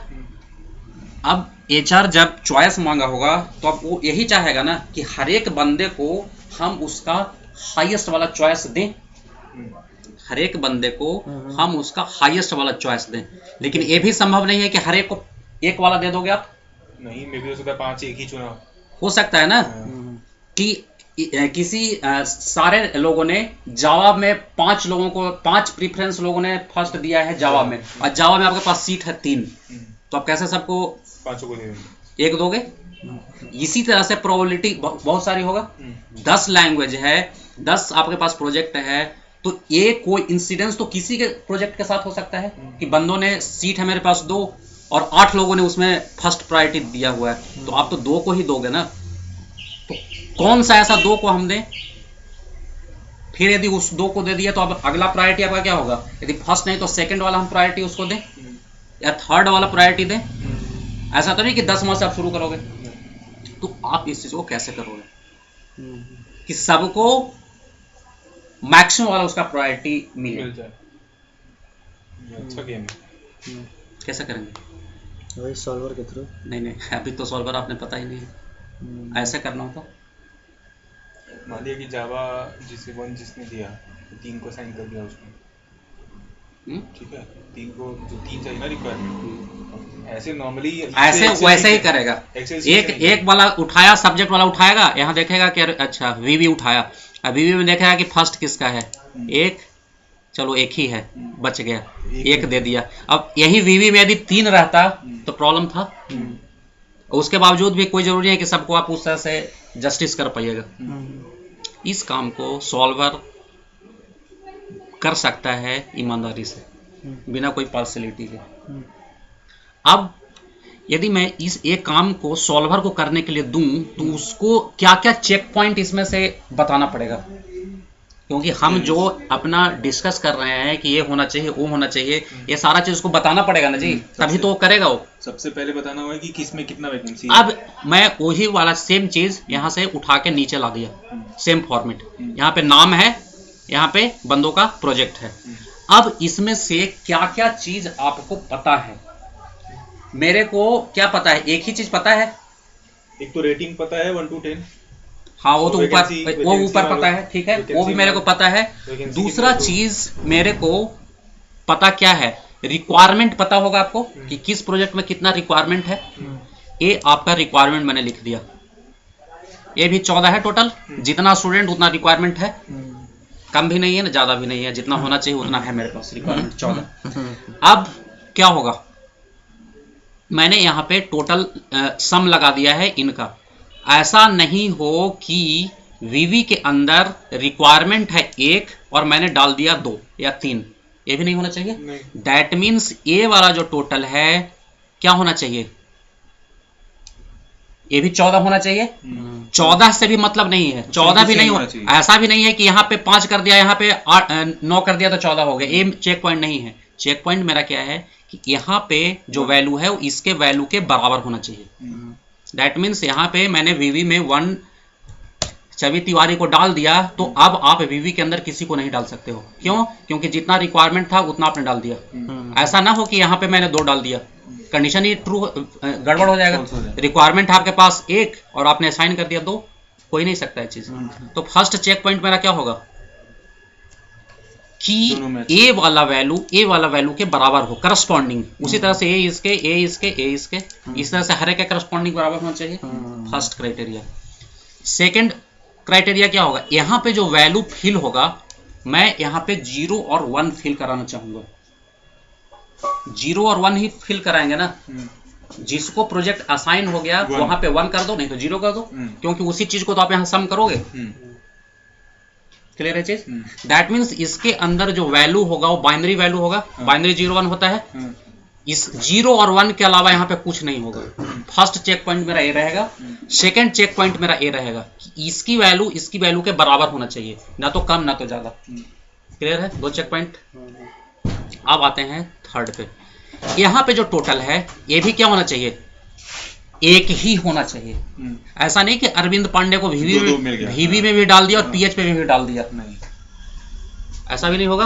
अब HR जब चॉइस मांगा होगा तो अब वो यही चाहेगा ना कि हर एक बंदे को हम उसका हाईएस्ट वाला चॉइस दें, हर एक बंदे को हम उसका हाईएस्ट वाला चॉइस दें। लेकिन ये भी संभव नहीं है कि हर एक को एक वाला दे दोगे आप, नहीं, मे भी हो सकता है 5 एक ही चुना हो सकता है ना कि किसी सारे लोगों ने जावा में 5 लोगों को 5 प्रीफरेंस लोगों ने फर्स्ट दिया है जावा में, और जावा में आपके पास सीट है 3, तो आप कैसे सबको 5 को दे देंगे, एक दोगे? इसी तरह से प्रोबेबिलिटी बहुत सारी होगा। 10 लैंग्वेज है, 10 आपके पास प्रोजेक्ट है, तो ये कोई इंसिडेंस तो किसी के प्रोजेक्ट के साथ हो सकता है कि बंदों ने सीट है मेरे पास 2 और 8 लोगों ने उसमें फर्स्ट प्रायोरिटी दिया हुआ है, तो आप तो 2 को ही दोगे ना। तो कौन सा ऐसा 2 को हम दें? फिर यदि उस 2 को दे दिया तो अब अगला प्रायोरिटी आपका क्या होगा? यदि फर्स्ट नहीं तो सेकंड वाला हम प्रायोरिटी उसको दें या थर्ड वाला प्रायोरिटी दें? ऐसा तो नहीं कि 10 में से आप शुरू करोगे। तो आप इस चीज को कैसे करोगे कि सबको मैक्सिमम वाला उसका प्रायोरिटी मिल जाए? अच्छा गेम है। कैसे करेंगे? वही सॉल्वर के थ्रू। नहीं, अभी तो सॉल्वर आपने पता ही नहीं है। ऐसे करना होता। मान लिया कि जावा जिसने दिया तो 3 को साइन कर दिया उसने, ठीक है, 3 को जो 3 चाहिए ना रिक्वायरमेंट, ऐसे नॉर्मली ऐसे वैसे ही करेगा। एक वाला उठाया, सब्जेक्ट वाला उठाएगा, यहाँ देखेगा कि अच्छा वीवी उठाया, अब वीवी में देखेगा कि फर्स्ट किसका है, एक, चलो एक ही है, बच गया, एक दे दिया। अब यही वीवी में यदि 3 रहता तो प्रॉब्लम था। उसके बावजूद भी कोई जरूरी है कि सबको आप उस तरह से जस्टिस कर पाइएगा। इस काम को सॉल्वर कर सकता है ईमानदारी से, बिना कोई पार्शलिटी के। अब यदि मैं इस एक काम को सॉल्वर को करने के लिए दूं तो उसको क्या क्या चेक पॉइंट इसमें से बताना पड़ेगा, क्योंकि हम जो अपना डिस्कस कर रहे हैं कि ये होना चाहिए, वो होना चाहिए, ये सारा चीज उसको बताना पड़ेगा ना जी, तभी तो वो करेगा। वो सबसे पहले बताना होगा कि किसमें कितना वैकेंसी। अब मैं वही वाला सेम चीज यहाँ से उठा के नीचे ला दिया, सेम फॉर्मेट। यहाँ पे नाम है, यहाँ पे बंदों का प्रोजेक्ट है। अब इसमें से क्या क्या चीज आपको पता है? मेरे को क्या पता है? एक ही चीज पता है, एक तो रेटिंग पता है 1 to 10। हाँ, वो तो ऊपर पता है, ठीक है, वो भी मेरे को पता है। दूसरा चीज मेरे को पता क्या है, रिक्वायरमेंट पता होगा आपको कि किस प्रोजेक्ट में कितना रिक्वायरमेंट है। ये आपका रिक्वायरमेंट मैंने लिख दिया। ये भी 14 है टोटल, जितना स्टूडेंट उतना रिक्वायरमेंट है, कम भी नहीं है ना ज्यादा भी नहीं है, जितना होना चाहिए उतना है मेरे पास रिक्वायरमेंट 14। अब क्या होगा, मैंने यहाँ पे टोटल सम लगा दिया है इनका। ऐसा नहीं हो कि वीवी के अंदर रिक्वायरमेंट है 1 और मैंने डाल दिया 2 या 3, ये भी नहीं होना चाहिए। दैट मीन्स ए वाला जो टोटल है क्या होना चाहिए, ये भी 14 होना चाहिए। 14 से भी मतलब नहीं है, 14 भी नहीं होना चाहिए। ऐसा भी नहीं है कि यहाँ पे 5 कर दिया, यहाँ पे 9 कर दिया तो 14 हो गया। ये चेक पॉइंट नहीं है। चेक पॉइंट मेरा क्या है कि यहाँ पे जो वैल्यू है वो इसके वैल्यू के बराबर होना चाहिए। दैट मीन्स यहाँ पे मैंने वीवी में 1 छवि तिवारी को डाल दिया, तो अब आप वीवी के अंदर किसी को नहीं डाल सकते हो। क्यों? क्योंकि जितना रिक्वायरमेंट था उतना आपने डाल दिया। ऐसा ना हो कि यहाँ पे मैंने 2 डाल दिया, कंडीशन ही ट्रू गड़बड़ हो जाएगा। रिक्वायरमेंट है आपके पास 1 और आपने असाइन कर दिया 2, हो ही नहीं सकता है चीज। तो फर्स्ट चेक पॉइंट मेरा क्या होगा कि ए वाला वैल्यू के बराबर हो, करस्पॉन्डिंग। उसी तरह से ए इसके इस तरह से हर एक करस्पॉन्डिंग बराबर होना चाहिए। First criteria. सेकंड क्राइटेरिया क्या होगा, यहाँ पे जो वैल्यू फिल होगा मैं यहाँ पे 0 और 1 फिल कराना चाहूंगा। 0 और 1 ही फिल कराएंगे ना। जिसको प्रोजेक्ट असाइन हो गया वहां पे 1 कर दो, नहीं तो 0 कर दो, क्योंकि उसी चीज को तो आप यहाँ सम करोगे। क्लियर है चीज? दैट मीन्स इसके अंदर जो वैल्यू होगा वो बाइनरी वैल्यू होगा। बाइनरी 0 1 होता है। इस 0 और 1 के अलावा यहाँ पे कुछ नहीं होगा। फर्स्ट चेक पॉइंट मेरा ए रहेगा। सेकंड चेक पॉइंट मेरा ए रहेगा कि इसकी वैल्यू के बराबर होना चाहिए, ना तो कम ना तो ज्यादा। क्लियर है? 2 चेक पॉइंट। अब आते हैं थर्ड पे। यहाँ पे जो टोटल है ये भी क्या होना चाहिए, एक ही होना चाहिए। ऐसा नहीं कि अरविंद पांडे को वीवी में भी डाल दिया और पीएच पे भी डाल दिया। नहीं, ऐसा भी नहीं होगा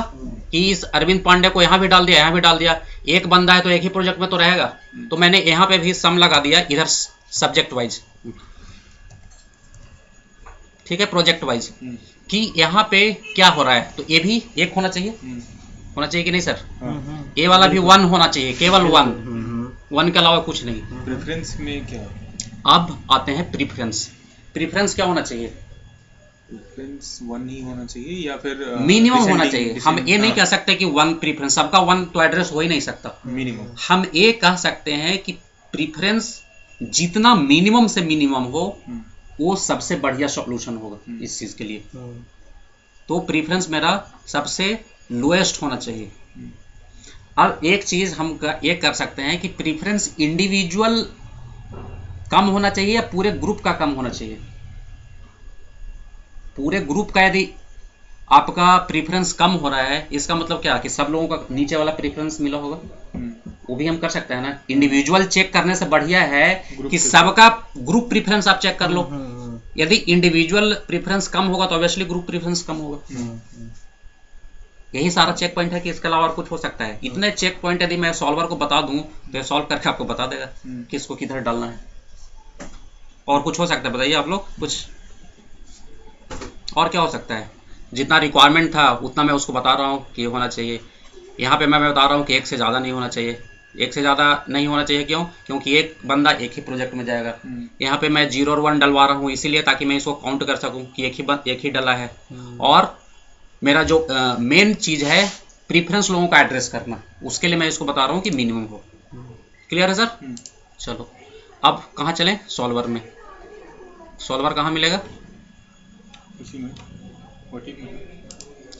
कि इस अरविंद पांडे को यहाँ भी डाल दिया, यहाँ भी डाल दिया। एक बंदा है तो एक ही प्रोजेक्ट में तो रहेगा, तो मैंने यहाँ पे भी सम लगा दिया इधर सब्जेक्ट वाइज, ठीक है, प्रोजेक्ट वाइज, कि यहाँ पे क्या हो रहा है, तो ये भी एक होना चाहिए, होना चाहिए कि नहीं सर? ये वाला भी 1 होना चाहिए, केवल 1 के अलावा कुछ नहीं। प्रेफरेंस में क्या? अब आते हैं प्रीफरेंस। प्रीफरेंस क्या होना चाहिए? प्रेफरेंस 1 ही होना चाहिए या फिर मिनिमम होना चाहिए। हम ये नहीं कह सकते कि 1 प्रीफरेंस, सबका 1 तो एड्रेस हो ही नहीं सकता। मिनिमम हम ये कह सकते हैं कि प्रीफरेंस जितना मिनिमम से मिनिमम हो वो सबसे बढ़िया सॉल्यूशन होगा इस चीज के लिए। तो प्रीफरेंस मेरा सबसे लोएस्ट होना चाहिए। अब एक चीज हम ये कर सकते हैं कि प्रीफरेंस इंडिविजुअल कम होना चाहिए या पूरे ग्रुप का कम होना चाहिए। पूरे ग्रुप का यदि आपका प्रीफरेंस कम हो रहा है, इसका मतलब क्या कि सब लोगों का नीचे वाला प्रीफरेंस मिला होगा, वो भी हम कर सकते हैं ना। इंडिविजुअल चेक करने से बढ़िया है कि सबका ग्रुप प्रीफरेंस आप चेक कर लो। यदि इंडिविजुअल प्रीफरेंस कम होगा तो ऑब्वियसली ग्रुप प्रीफरेंस कम होगा। यही सारा चेक पॉइंट है कि इसके अलावा और कुछ हो सकता है। इतने चेक पॉइंट यदि मैं सॉल्वर को बता दूं तो सॉल्व करके आपको बता देगा किसको किधर डालना है। और कुछ हो सकता है, बताइए आप लोग कुछ और क्या हो सकता है? जितना रिक्वायरमेंट था उतना मैं उसको बता रहा हूँ कि ये होना चाहिए। यहाँ पे मैं बता रहा हूँ कि 1 से ज़्यादा नहीं होना चाहिए। 1 से ज़्यादा नहीं होना चाहिए क्यों? क्योंकि एक बंदा एक ही प्रोजेक्ट में जाएगा। यहाँ पे मैं 0 और 1 डलवा रहा हूँ इसीलिए ताकि मैं इसको काउंट कर सकूँ कि एक ही डला है। और मेरा जो मेन चीज़ है प्रीफरेंस लोगों का एड्रेस करना, उसके लिए मैं इसको बता रहा हूँ कि मिनिमम हो। क्लियर है सर? चलो अब कहाँ चलें? सॉल्वर में। सॉल्वर कहाँ मिलेगा? इसी में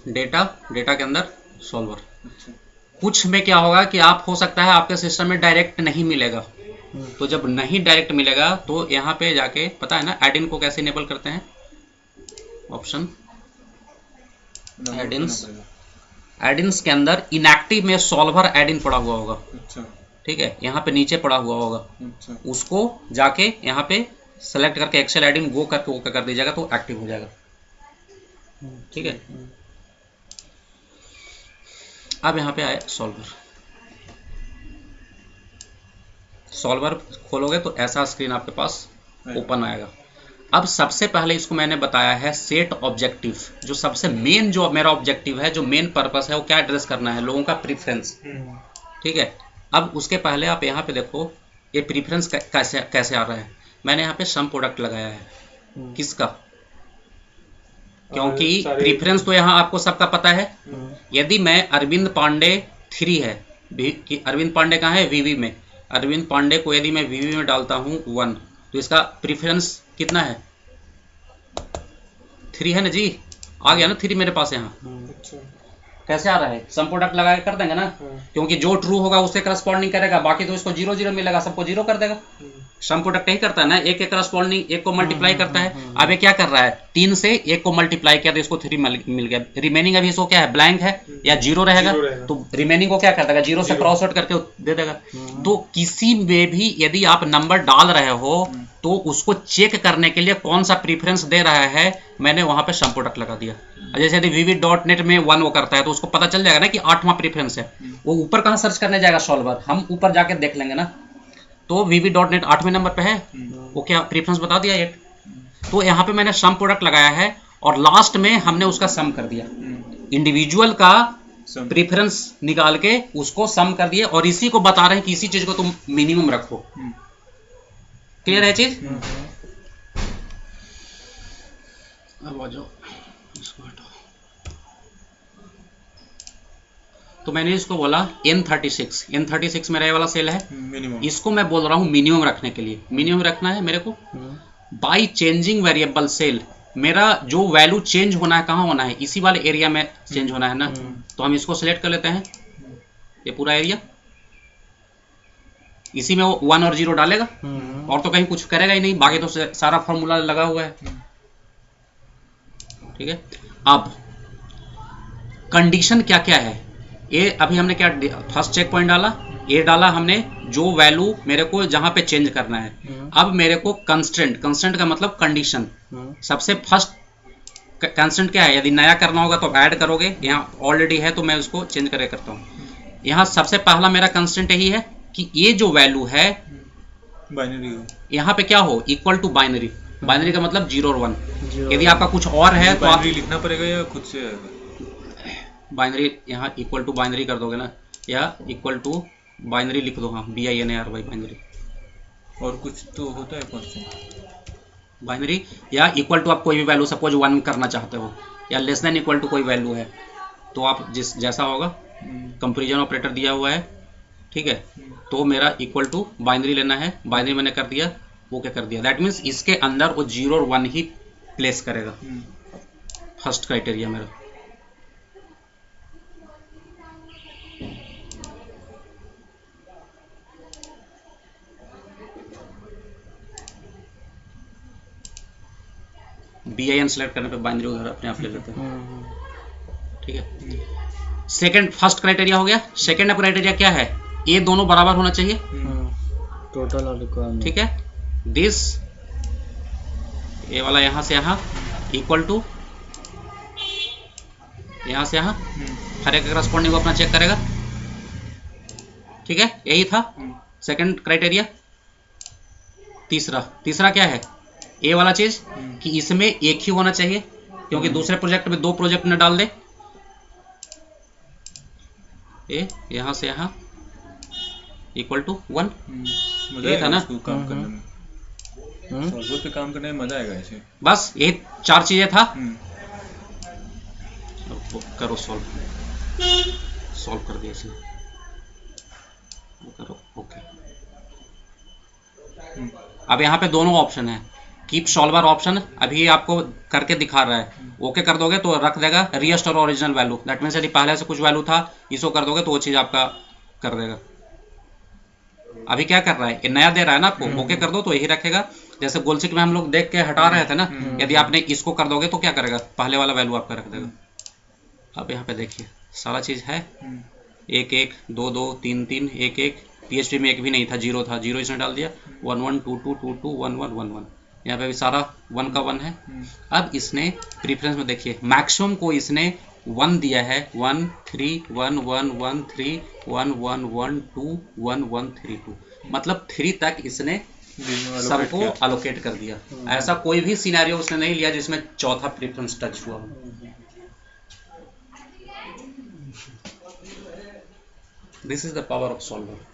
डेटा के अंदर सॉल्वर। कुछ में क्या होगा कि आप हो सकता है आपके सिस्टम में डायरेक्ट नहीं मिलेगा, तो जब नहीं डायरेक्ट मिलेगा तो यहाँ पे जाके पता है ना एडिन को कैसे इनेबल करते हैं? ऑप्शन एडिन्स के अंदर इनएक्टिव में सॉल्वर एडिन पड़ा हुआ होगा। ठीक है, यहाँ पे नीचे पड़ा हुआ होगा। उसको जाके यहाँ पे सेलेक्ट करके एक्सेल एडिन गो करके ओके कर दीजिएगा तो एक्टिव हो जाएगा। ठीक है, अब यहाँ पे आए सॉल्वर। सॉल्वर खोलोगे तो ऐसा स्क्रीन आपके पास ओपन आएगा। अब सबसे पहले इसको मैंने बताया है सेट ऑब्जेक्टिव। जो सबसे मेन जो मेरा ऑब्जेक्टिव है, जो मेन पर्पस है, वो क्या एड्रेस करना है? लोगों का प्रीफरेंस। ठीक है, अब उसके पहले आप यहाँ पे देखो ये प्रीफरेंस कैसे आ रहा है। मैंने यहाँ पे सम प्रोडक्ट लगाया है। किसका? क्योंकि प्रीफरेंस तो यहाँ आपको सबका पता है। यदि मैं अरविंद पांडे 3 है कि अरविंद पांडे कहाँ है? वीवी में। अरविंद पांडे को यदि मैं वीवी में डालता हूँ 1, तो इसका प्रीफरेंस कितना है? 3 है ना जी। आ गया ना 3 मेरे पास यहाँ। कैसे आ रहा है? सम प्रोडक्ट लगा के कर देंगे ना, क्योंकि जो ट्रू होगा उससे करस्पॉन्डिंग करेगा, बाकी तो इसको 0 0 मिलेगा, सबको 0 कर देगा। सम प्रोडक्ट यही करता है ना, एक करस्पॉन्डिंग एक को मल्टीप्लाई करता है। अब ये क्या कर रहा है? 3 से 1 को मल्टीप्लाई किया तो इसको 3 मिल गया। रिमेनिंग अभी इसको क्या है? ब्लैंक है या 0 रहेगा, तो रिमेनिंग को क्या कर देगा? 0 से क्रॉस आउट करके दे देगा। तो किसी में भी यदि आप नंबर डाल रहे हो तो उसको चेक करने के लिए कौन सा प्रीफरेंस दे रहा है, मैंने वहां पे सम प्रोडक्ट लगा दिया। जैसे यदि vivid.net में 1 वो करता है तो उसको पता चल जाएगा ना कि 8वां प्रीफरेंस है। वो ऊपर कहाँ सर्च करने जाएगा? सॉल्वर। हम ऊपर जाके देख लेंगे ना, तो vivid.net 8वें नंबर पे है, वो क्या प्रीफरेंस बता दिया 8। तो यहाँ पे मैंने सम प्रोडक्ट लगाया है और लास्ट में हमने उसका सम कर दिया। इंडिविजुअल का प्रीफरेंस निकाल के उसको सम कर दिया और इसी को बता रहे हैं कि इसी चीज को तुम मिनिमम रखो। क्लियर है चीज? अब आ जाओ, तो मैंने इसको बोला N36 मेरा ये वाला सेल है मिनिमम। इसको मैं बोल रहा हूँ मिनिमम रखने के लिए। मिनिमम रखना है मेरे को बाय चेंजिंग वेरिएबल सेल। मेरा जो वैल्यू चेंज होना है कहाँ होना है? इसी वाले एरिया में चेंज होना है ना। तो हम इसको सिलेक्ट कर लेते हैं, ये पूरा एरिया। इसी में वो 1 और 0 डालेगा और तो कहीं कुछ करेगा ही नहीं, बाकी तो सारा फॉर्मूला लगा हुआ है। ठीक है, अब कंडीशन क्या क्या है? ये अभी हमने क्या फर्स्ट चेक पॉइंट डाला, ये डाला हमने जो वैल्यू मेरे को जहां पे चेंज करना है। अब मेरे को कंस्ट्रेंट का मतलब कंडीशन। सबसे फर्स्ट कंस्ट्रेंट क्या है? यदि नया करना होगा तो ऐड करोगे, यहाँ ऑलरेडी है तो मैं उसको चेंज करके करता हूँ। यहाँ सबसे पहला मेरा कंस्टेंट यही है कि ये जो वैल्यू है बाइनरी हो, यहाँ पे क्या हो, इक्वल टू बाइनरी। बाइनरी का मतलब 0 और 1। यदि आपका कुछ और है तो आप बाइनरी लिखना पड़ेगा या खुद से आएगा? बाइनरी यहाँ इक्वल टू बाइनरी कर दोगे ना, या इक्वल टू बाइनरी लिख दो, हाँ BINARY बाइनरी। और कुछ तो होता है कौन सा? बाइनरी या इक्वल टू आप कोई भी वैल्यू, सपोज 1 करना चाहते हो, या लेस देन इक्वल टू कोई वैल्यू है, तो आप जैसा होगा कंपैरिजन ऑपरेटर दिया हुआ है, ठीक है, तो मेरा इक्वल टू बाइनरी लेना है। बाइनरी मैंने कर दिया, ओके कर दिया। दैट मीन्स इसके अंदर वो 0 और 1 ही प्लेस करेगा। फर्स्ट क्राइटेरिया मेरा। BIN सेलेक्ट करने पे बाइनरी उधर अपने आप ले लेते हैं, ठीक है। सेकंड, फर्स्ट क्राइटेरिया हो गया। सेकंड क्राइटेरिया क्या है, ये दोनों बराबर होना चाहिए, टोटल और रिक्वायरमेंट, ठीक है। दिस ये वाला यहाँ से यहाँ इक्वल टू यहाँ से यहाँ, हर एक करस्पॉन्डिंग को अपना चेक करेगा, ठीक है। यही था सेकंड क्राइटेरिया। तीसरा क्या है, ये वाला चीज कि इसमें एक ही होना चाहिए, क्योंकि दूसरे प्रोजेक्ट में 2 प्रोजेक्ट न डाल दे। ये यहाँ से यहाँ इक्वल टू 1, ये था ना। काम करने में, सॉल्वर पे काम करने में मजा आएगा ऐसे। बस ये 4 चीजें था। करो सॉल्व कर दिया इसने, करो ओके। अब यहाँ पे दोनों ऑप्शन है, कीप सॉल्वर ऑप्शन अभी आपको करके दिखा रहा है, ओके कर दोगे तो रख देगा restore original value. That means यदि पहले से कुछ वैल्यू था, इसको कर दोगे तो वो चीज आपका कर देगा। अभी क्या कर रहा है, ये नया दे रहा है ना आपको, ओके कर दो तो यही रखेगा। जैसे गोलसिक में हम लोग देख के हटा रहे थे ना, यदि आपने इसको कर दोगे तो क्या करेगा, पहले वाला वैल्यू आपका रख देगा। अब यहाँ पे देखिए सारा चीज है 1 1 2 2 3 3 1 1। PHP में एक भी नहीं था, 0 था, 0 इसने डाल दिया। 1 1 2 2 2 2 1 1 1 1, यहाँ पे भी सारा 1 का 1 है। अब इसने प्रीफरेंस में देखिए मैक्सिमम को इसने 1 दिया है, 1 3 1 1 1 3 1 1 1 2 1 1 3 2, मतलब 3 तक इसने सबको अलोकेट कर दिया। ऐसा कोई भी सिनेरियो उसने नहीं लिया जिसमें चौथा प्रीफरेंस टच हुआ। This is the power of solver.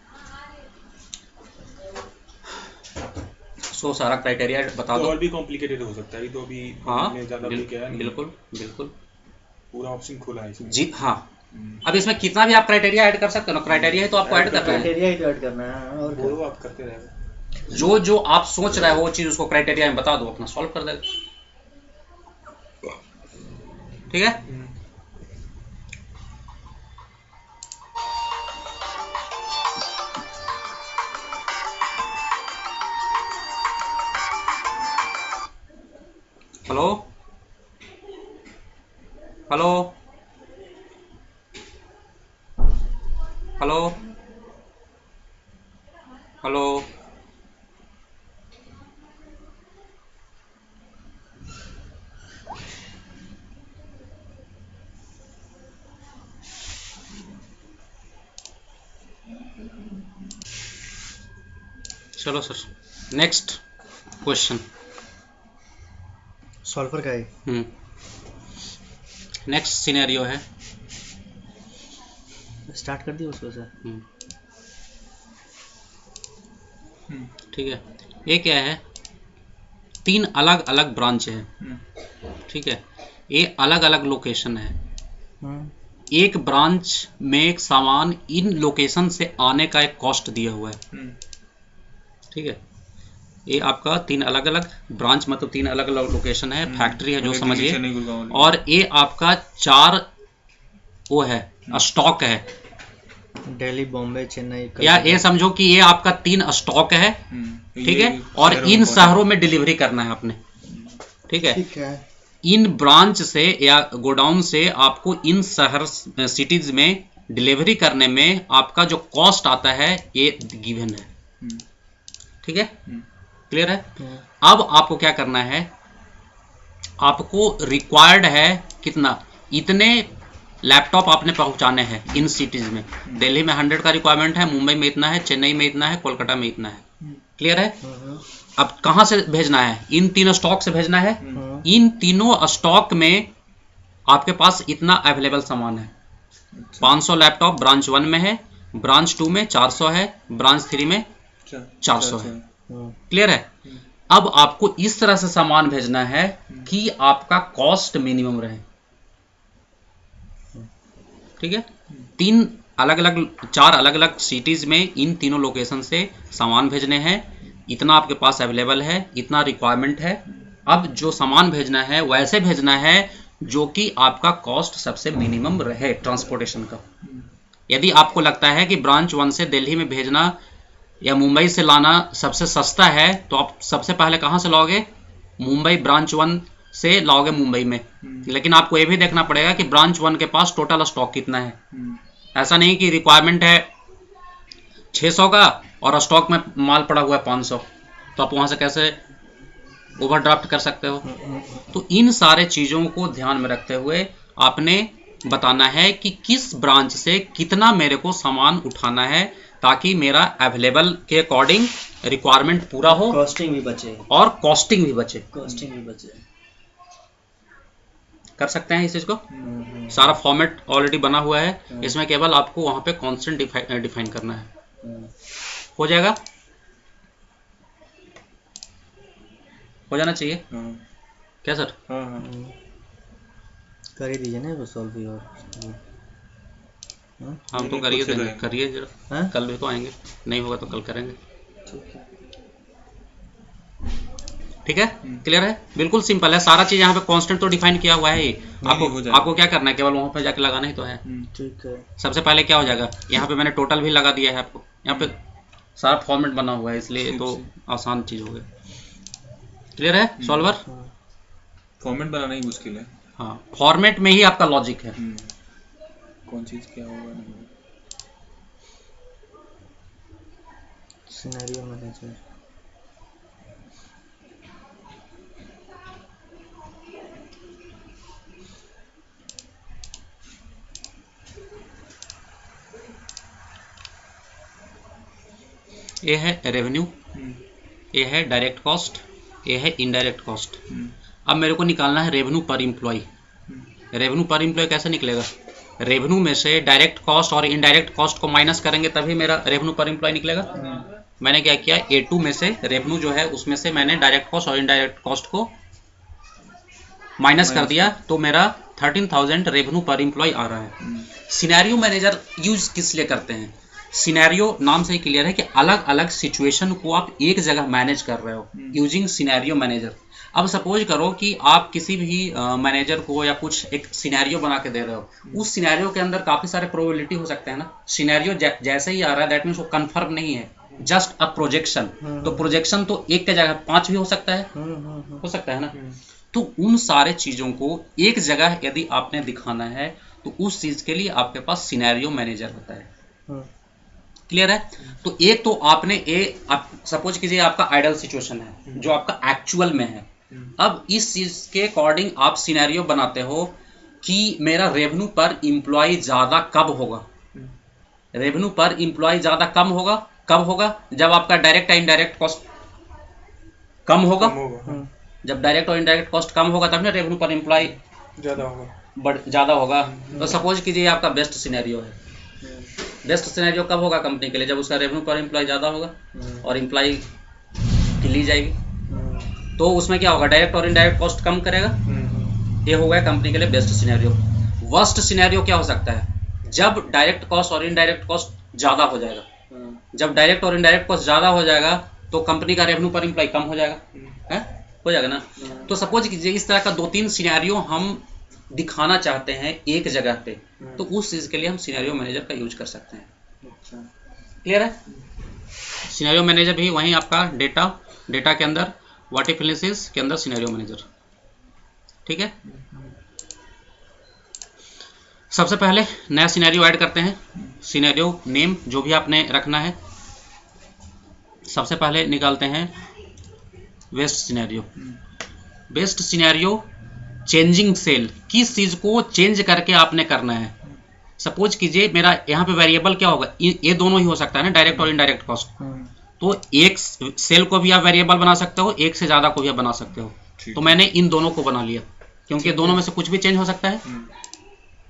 So सारा क्राइटेरिया बता दो। और भी कॉम्प्लिकेटेड हो सकता है, तो अभी हाँ ज़्यादा भी क्या है, बिल्कुल बिल्कुल पूरा ऑप्शन खुला है इसमें जी। हाँ, अब इसमें कितना भी आप क्राइटेरिया ऐड कर सकते हो ना, क्राइटेरिया ही तो आपको ऐड करना है, क्राइटेरिया ही तो ऐड करना है। और वो आप करते रहेगा, जो आप सोच रहे हो वो चीज उसको क्राइटेरिया में बता दो, अपना सॉल्व कर देगा, ठीक है। हेलो हेलो हेलो हेलो चलो सर, नेक्स्ट क्वेश्चन सॉल्वर का है। नेक्स्ट सिनेरियो है, स्टार्ट कर दिया उसको सर। ठीक है। ये क्या है, 3 अलग अलग ब्रांच है, ठीक है। ये अलग अलग लोकेशन है। एक ब्रांच में एक सामान इन लोकेशन से आने का एक कॉस्ट दिया हुआ है, ठीक है। ये आपका 3 अलग अलग ब्रांच, मतलब 3 अलग अलग लोकेशन है, फैक्ट्री है जो समझिए, और ये आपका 4 वो है स्टॉक है, दिल्ली, बॉम्बे, चेन्नई, या ये समझो कि ये आपका 3 स्टॉक है, ठीक है। और इन शहरों में डिलीवरी करना है आपने, ठीक है। इन ब्रांच से या गोडाउन से आपको इन शहर सिटीज में डिलीवरी करने में आपका जो कॉस्ट आता है ये गिवन है, ठीक है। क्लियर है। अब आपको क्या करना है, आपको रिक्वायर्ड है कितना, इतने लैपटॉप आपने पहुंचाने हैं इन सिटीज में। दिल्ली में 100 का रिक्वायरमेंट है, मुंबई में इतना है, चेन्नई में इतना है, कोलकाता में इतना है। क्लियर है? अब कहाँ से भेजना है? इन तीनों स्टॉक से भेजना है। इन तीनों स्टॉक में आपके पास इतना अवेलेबल सामान है। 500 लैपटॉप ब्रांच 1 में है, ब्रांच 2 में 400 है, ब्रांच 3 में 400 है। क्लियर है? अब आपको इस तरह से सामान भेजना है कि आपका कॉस्ट मिनिमम रहे। ठीक है? 4 अलग अलग सिटीज में इन तीनों लोकेशन से सामान भेजने हैं। इतना आपके पास अवेलेबल है, इतना रिक्वायरमेंट है। अब जो सामान भेजना है वैसे भेजना है जो कि आपका कॉस्ट सबसे मिनिमम रहे ट्रांसपोर्टेशन का। यदि आपको लगता है कि ब्रांच 1 से दिल्ली में भेजना या मुंबई से लाना सबसे सस्ता है, तो आप सबसे पहले कहां से लाओगे? मुंबई ब्रांच 1 से लाओगे मुंबई में। लेकिन आपको यह भी देखना पड़ेगा कि ब्रांच 1 के पास टोटल स्टॉक कितना है। ऐसा नहीं कि रिक्वायरमेंट है 600 का और स्टॉक में माल पड़ा हुआ है 500, तो आप वहां से कैसे ओवरड्राफ्ट कर सकते हो? तो इन सारे चीजों को ध्यान में रखते हुए आपने बताना है कि किस ब्रांच से कितना मेरे को सामान उठाना है, ताकि मेरा अवेलेबल के अकॉर्डिंग रिक्वायरमेंट पूरा हो, कॉस्टिंग भी बचे और कॉस्टिंग भी बचे। कर सकते हैं इस चीज को। सारा फॉर्मेट ऑलरेडी बना हुआ है, इसमें केवल आपको वहां पे कांस्टेंट डिफाइन करना है। हो जाएगा? हो जाना चाहिए। क्या सर? कर ही दीजिए ना सॉल्व भी। और हम तो करिए देंगे, करिए जरा। कल भी तो आएंगे, नहीं होगा तो कल करेंगे। ठीक है? क्लियर है? बिल्कुल सिंपल है सारा चीज। यहाँ पे कांस्टेंट तो डिफाइन किया हुआ है। आपको क्या करना है? केवल वहां पे जाके लगाना ही तो है। ठीक है। सबसे पहले क्या हो जाएगा, यहाँ पे मैंने टोटल भी लगा दिया है आपको। यहाँ पे सारा फॉर्मेट बना हुआ है, इसलिए तो आसान चीज हो गई। क्लियर है? सॉल्वर फॉर्मेट बनाना ही मुश्किल है। हाँ, फॉर्मेट में ही आपका लॉजिक है। कौन चीज क्या होगा नहीं। Scenario manager. ये है रेवेन्यू, ये है डायरेक्ट कॉस्ट, ये है इनडायरेक्ट कॉस्ट। अब मेरे को निकालना है रेवेन्यू पर एम्प्लॉय। रेवेन्यू पर एम्प्लॉय कैसे निकलेगा? रेवेन्यू में से डायरेक्ट कॉस्ट और इनडायरेक्ट कॉस्ट को माइनस करेंगे तभी मेरा रेवेन्यू पर एम्प्लॉय निकलेगा। मैंने क्या किया, A2 में से रेवेन्यू जो है उसमें से मैंने डायरेक्ट कॉस्ट और इनडायरेक्ट कॉस्ट को माइनस कर दिया, तो मेरा 13,000 रेवेन्यू पर एम्प्लॉय आ रहा है। सिनेरियो मैनेजर यूज किस लिए करते हैं? सिनेरियो नाम से ही क्लियर है कि अलग अलग सिचुएशन को आप एक जगह मैनेज कर रहे हो यूजिंग सिनेरियो मैनेजर। अब सपोज करो कि आप किसी भी मैनेजर को या कुछ एक सिनेरियो बना के दे रहे हो, उस सिनेरियो के अंदर काफी सारे प्रोबेबिलिटी हो सकते हैं ना। सिनेरियो जैसे ही आ रहा है दैट मीन्स वो कंफर्म नहीं है, जस्ट अ प्रोजेक्शन। तो प्रोजेक्शन तो एक के जगह 5 भी हो सकता है, हो सकता है ना। तो उन सारे चीजों को एक जगह यदि आपने दिखाना है तो उस चीज के लिए आपके पास सिनेरियो मैनेजर होता है। क्लियर है? तो एक तो आपने सपोज कीजिए आपका आइडल सिचुएशन है जो आपका एक्चुअल में है। अब इस चीज के अकॉर्डिंग आप सिनेरियो बनाते हो कि मेरा रेवेन्यू पर एम्प्लॉय ज्यादा कब होगा। रेवेन्यू पर एम्प्लॉय ज्यादा कम होगा कब होगा? जब आपका डायरेक्ट या इनडायरेक्ट कॉस्ट कम होगा। जब डायरेक्ट और इनडायरेक्ट कॉस्ट कम होगा तब ना रेवेन्यू पर एम्प्लॉय ज्यादा होगा। तो सपोज कीजिए आपका बेस्ट सिनेरियो है। बेस्ट सिनेरियो कब होगा कंपनी के लिए? जब उसका रेवेन्यू पर एम्प्लॉय ज्यादा होगा और एम्प्लॉय ली जाएगी, तो उसमें क्या होगा, डायरेक्ट और इनडायरेक्ट कॉस्ट कम करेगा। ये हो गया कंपनी के लिए बेस्ट सिनेरियो। वर्स्ट सिनेरियो क्या हो सकता है? जब डायरेक्ट कॉस्ट और इनडायरेक्ट कॉस्ट ज्यादा हो जाएगा। जब डायरेक्ट और इनडायरेक्ट कॉस्ट ज्यादा हो जाएगा तो कंपनी का रेवेन्यू पर एम्प्लॉय कम हो जाएगा, है? हो जाएगा ना। तो सपोज कीजिए इस तरह का 2-3 सिनेरियो हम दिखाना चाहते हैं एक जगह पे, तो उस चीज के लिए हम सिनेरियो मैनेजर का यूज कर सकते हैं। क्लियर है? सिनेरियो मैनेजर भी वहीं आपका डेटा के अंदर व्हाट इफ एनालिसिस के अंदर सिनेरियो मैनेजर। ठीक है? सबसे पहले नया सिनेरियो ऐड करते हैं। सिनेरियो नेम जो भी आपने रखना है, सबसे पहले निकालते हैं best scenario. Best scenario changing cell, किस चीज को चेंज करके आपने करना है। सपोज कीजिए मेरा यहाँ पे वेरिएबल क्या होगा, ये दोनों ही हो सकता है ना, डायरेक्ट और इनडायरेक्ट कॉस्ट। तो एक सेल को भी आप वेरिएबल बना सकते हो, एक से ज्यादा को भी आप बना सकते हो। तो मैंने इन दोनों को बना लिया, क्योंकि दोनों में से कुछ भी चेंज हो सकता है।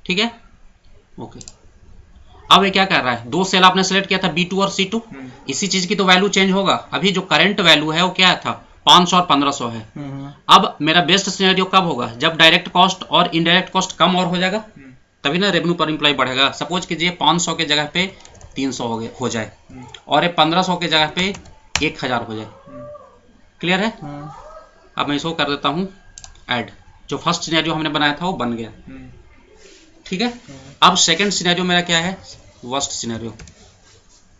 ठीक है, ओके। अब ये क्या कर रहा है, दो सेल आपने सेलेक्ट किया था B2 और C2, इसी चीज की तो वैल्यू चेंज होगा। अभी जो करंट वैल्यू है वो क्या था, 500 और 1500 है। अब मेरा बेस्ट सिनेरियो कब होगा, जब डायरेक्ट कॉस्ट और इनडायरेक्ट कॉस्ट कम और हो जाएगा, तभी ना रेवेन्यू पर एम्प्लॉय बढ़ेगा। सपोज कीजिए 500 के जगह पे 300 हो जाए और 1500 के जगह पे 1000 हो जाए। क्लियर है। अब मैं इसको कर देता हूँ ऐड, जो फर्स्ट सिनेरियो हमने बनाया था वो बन गया। ठीक है, अब सेकंड सिनेरियो मेरा क्या है, worst scenario,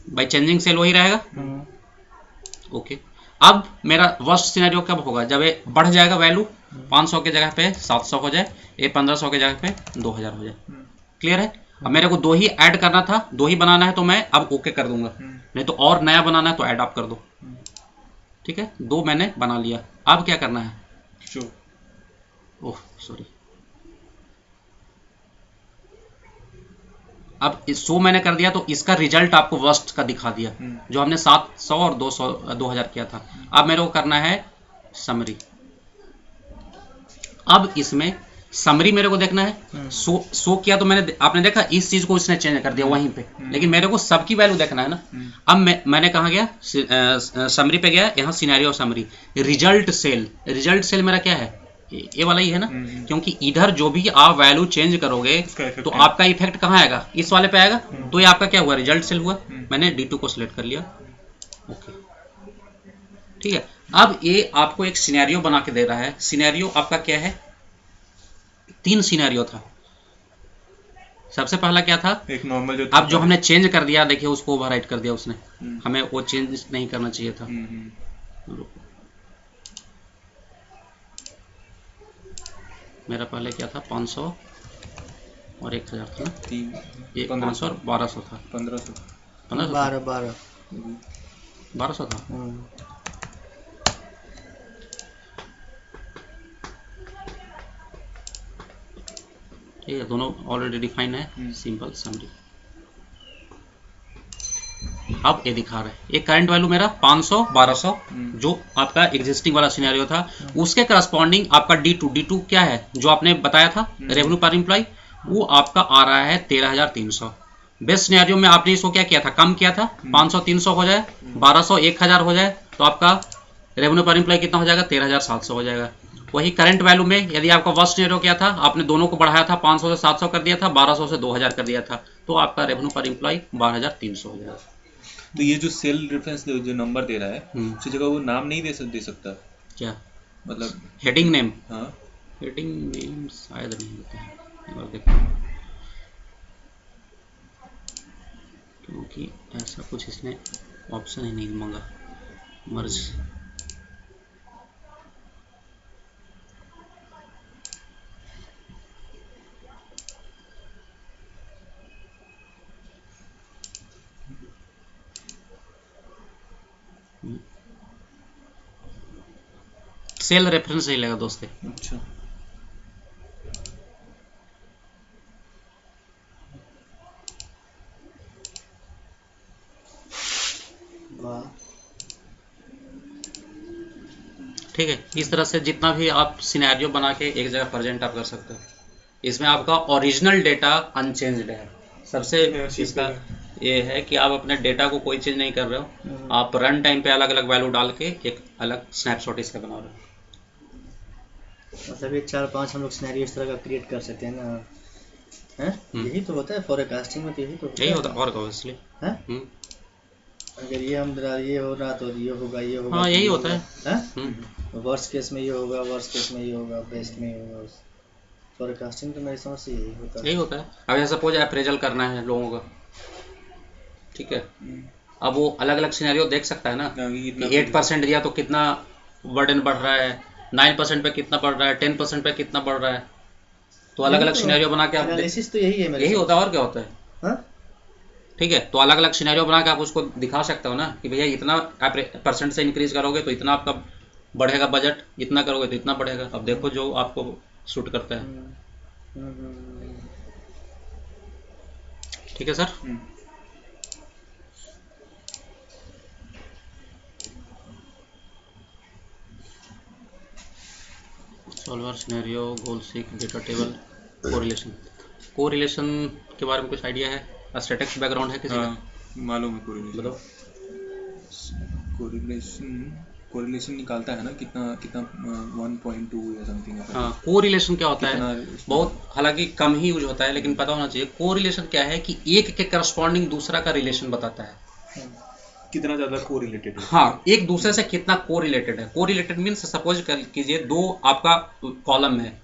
by changing cell वही रहेगा। ओके, अब मेरा वर्स्ट सिनेरियो कब होगा, जब ये बढ़ जाएगा वैल्यू, 500 के जगह पे 700 हो जाए, ये 1500 के जगह पे 2000 हो जाए। क्लियर है। अब मेरे को 2 ही ऐड करना था, 2 ही बनाना है, तो मैं अब ओके कर दूंगा, नहीं तो और नया बनाना है तो ऐड आप कर दो। ठीक है, 2 मैंने बना लिया। अब क्या करना है, ओह सॉरी, अब 100 मैंने कर दिया तो इसका रिजल्ट आपको वर्स्ट का दिखा दिया, जो हमने 700 और 2000 किया था। अब मेरे को करना है समरी। अब इसमें समरी मेरे को देखना है, 100 किया तो आपने देखा इस चीज को इसने चेंज कर दिया वहीं पे, लेकिन मेरे को सबकी वैल्यू देखना है ना। अब मैंने कहा गया, समरी पे गया, यहाँ सिनेरियो समरी, रिजल्ट सेल मेरा क्या है, ये वाला ही है ना, क्योंकि इधर जो भी आप वैल्यू चेंज करोगे तो आपका इफेक्ट कहाँ आएगा, इस वाले पे आएगा। तो ये आपका क्या हुआ, रिजल्ट सेल हुआ। मैंने D2 को सिलेक्ट कर लिया। ओके, ठीक है। अब ये आपको एक सिनेरियो बना के दे रहा है। सिनेरियो आपका क्या है, 3 सिनेरियो था। सबसे पहला क्या था, एक नॉर्मल जो, अब जो हमने चेंज कर दिया, देखिए उसको ओवरराइट कर दिया उसने, हमें वो चेंज नहीं करना चाहिए था। मेरा पहले क्या था, 500 और 1000 था, ये 500 और 1200 था, 1200 था। ठीक है, दोनों ऑलरेडी डिफाइन है। Simple summary. अब ये दिखा रहा है, ये करंट वैल्यू मेरा 500 1200 जो आपका एग्जिस्टिंग वाला सिनेरियो था, उसके करस्पॉन्डिंग आपका D2 क्या है, जो आपने बताया था रेवेन्यू पर एम्प्लॉय, वो आपका आ रहा है 13300। बेस्ट सिनेरियो में आपने इसको क्या किया था, कम किया था, 500 300 हो जाए, 1200 1000 हो जाए, तो आपका रेवेन्यू पर एम्प्लॉय कितना हो जाएगा, 13700 हो जाएगा। वही करंट वैल्यू में यदि आपका वर्स्ट सिनेरियो क्या था, आपने दोनों को बढ़ाया था, 500 से 700 कर दिया था, 1200 से 2000 कर दिया था, तो आपका रेवेन्यू पर एम्प्लॉय 12300 हो जाएगा। तो ये जो सेल रेफरेंस जो नंबर दे रहा है, उसी जगह वो नाम नहीं दे सकता क्या, मतलब हेडिंग नेम? हाँ, हेडिंग नेम शायद नहीं होता है, क्योंकि ऐसा कुछ इसने ऑप्शन ही नहीं मांगा। मर्ज सेल रेफरेंस नहीं लगा दोस्त। अच्छा, ठीक है, इस तरह से जितना भी आप सिनेरियो बना के एक जगह प्रेजेंट आप कर सकते हो। इसमें आपका ओरिजिनल डेटा अनचेंज्ड है। सबसे इसका ये है कि आप अपने डेटा को कोई चीज नहीं कर रहे हो, आप रन टाइम पे अलग अलग वैल्यू डाल के एक अलग स्नैपशॉट इसका बना रहे हो। मतलब ये 4-5 हम लोग सिनेरियो इस तरह का क्रिएट कर सकते हैं ना, हैं? यही तो होता है फॉरकास्टिंग में, तो यही होता है। और ऑब्वियसली अगर ये हम ये हो रहा तो ये होगा, ये होगा, हाँ यही होता है। वर्स्ट केस में ये होगा, वर्स्ट केस में ये होगा, बेस्ट में ये होगा। फॉरकास्टिंग तो मेरी समझ से यही होता है। अब जैसे सपोज अप्रेजल करना है लोगों का, ठीक है, अब वो अलग अलग सिनेरियो देख सकता है ना, 8% दिया तो कितना बर्डन बढ़ रहा है, 9% पे कितना बढ़ रहा है, 10% पे कितना बढ़ रहा है, तो अलग अलग सिनेरियो बना के आप एनालिसिस तो यही होता है। और क्या होता है, ठीक है, तो अलग अलग सिनेरियो बना के आप उसको दिखा सकते हो ना कि भैया इतना आप % से इंक्रीज करोगे तो इतना आपका बढ़ेगा बजट, इतना करोगे तो इतना बढ़ेगा। अब देखो जो आपको सूट करता है। ठीक है सर। सॉल्वर, सिनेरियो, गोल सीक, डेटा टेबल, कोरिलेशन के बारे में कुछ आइडिया है? स्टैटिक्स बैकग्राउंड है किसी का? मालूम है कोरिलेशन। बताओ। कोरिलेशन निकालता है ना कितना 1.2 या समथिंग। हाँ, कोरिलेशन क्या होता है? बहुत हालांकि कम ही यूज होता है, लेकिन पता होना चाहिए। कोरिलेशन क्या है कि एक के करस्पॉन्डिंग दूसरा का रिलेशन बताता है, कितना ज्यादा कोरिलेटेड है। हाँ, एक दूसरे से कितना कोरिलेटेड है। कोरिलेटेड मीन्स सपोज कर कीजिए दो आपका कॉलम है,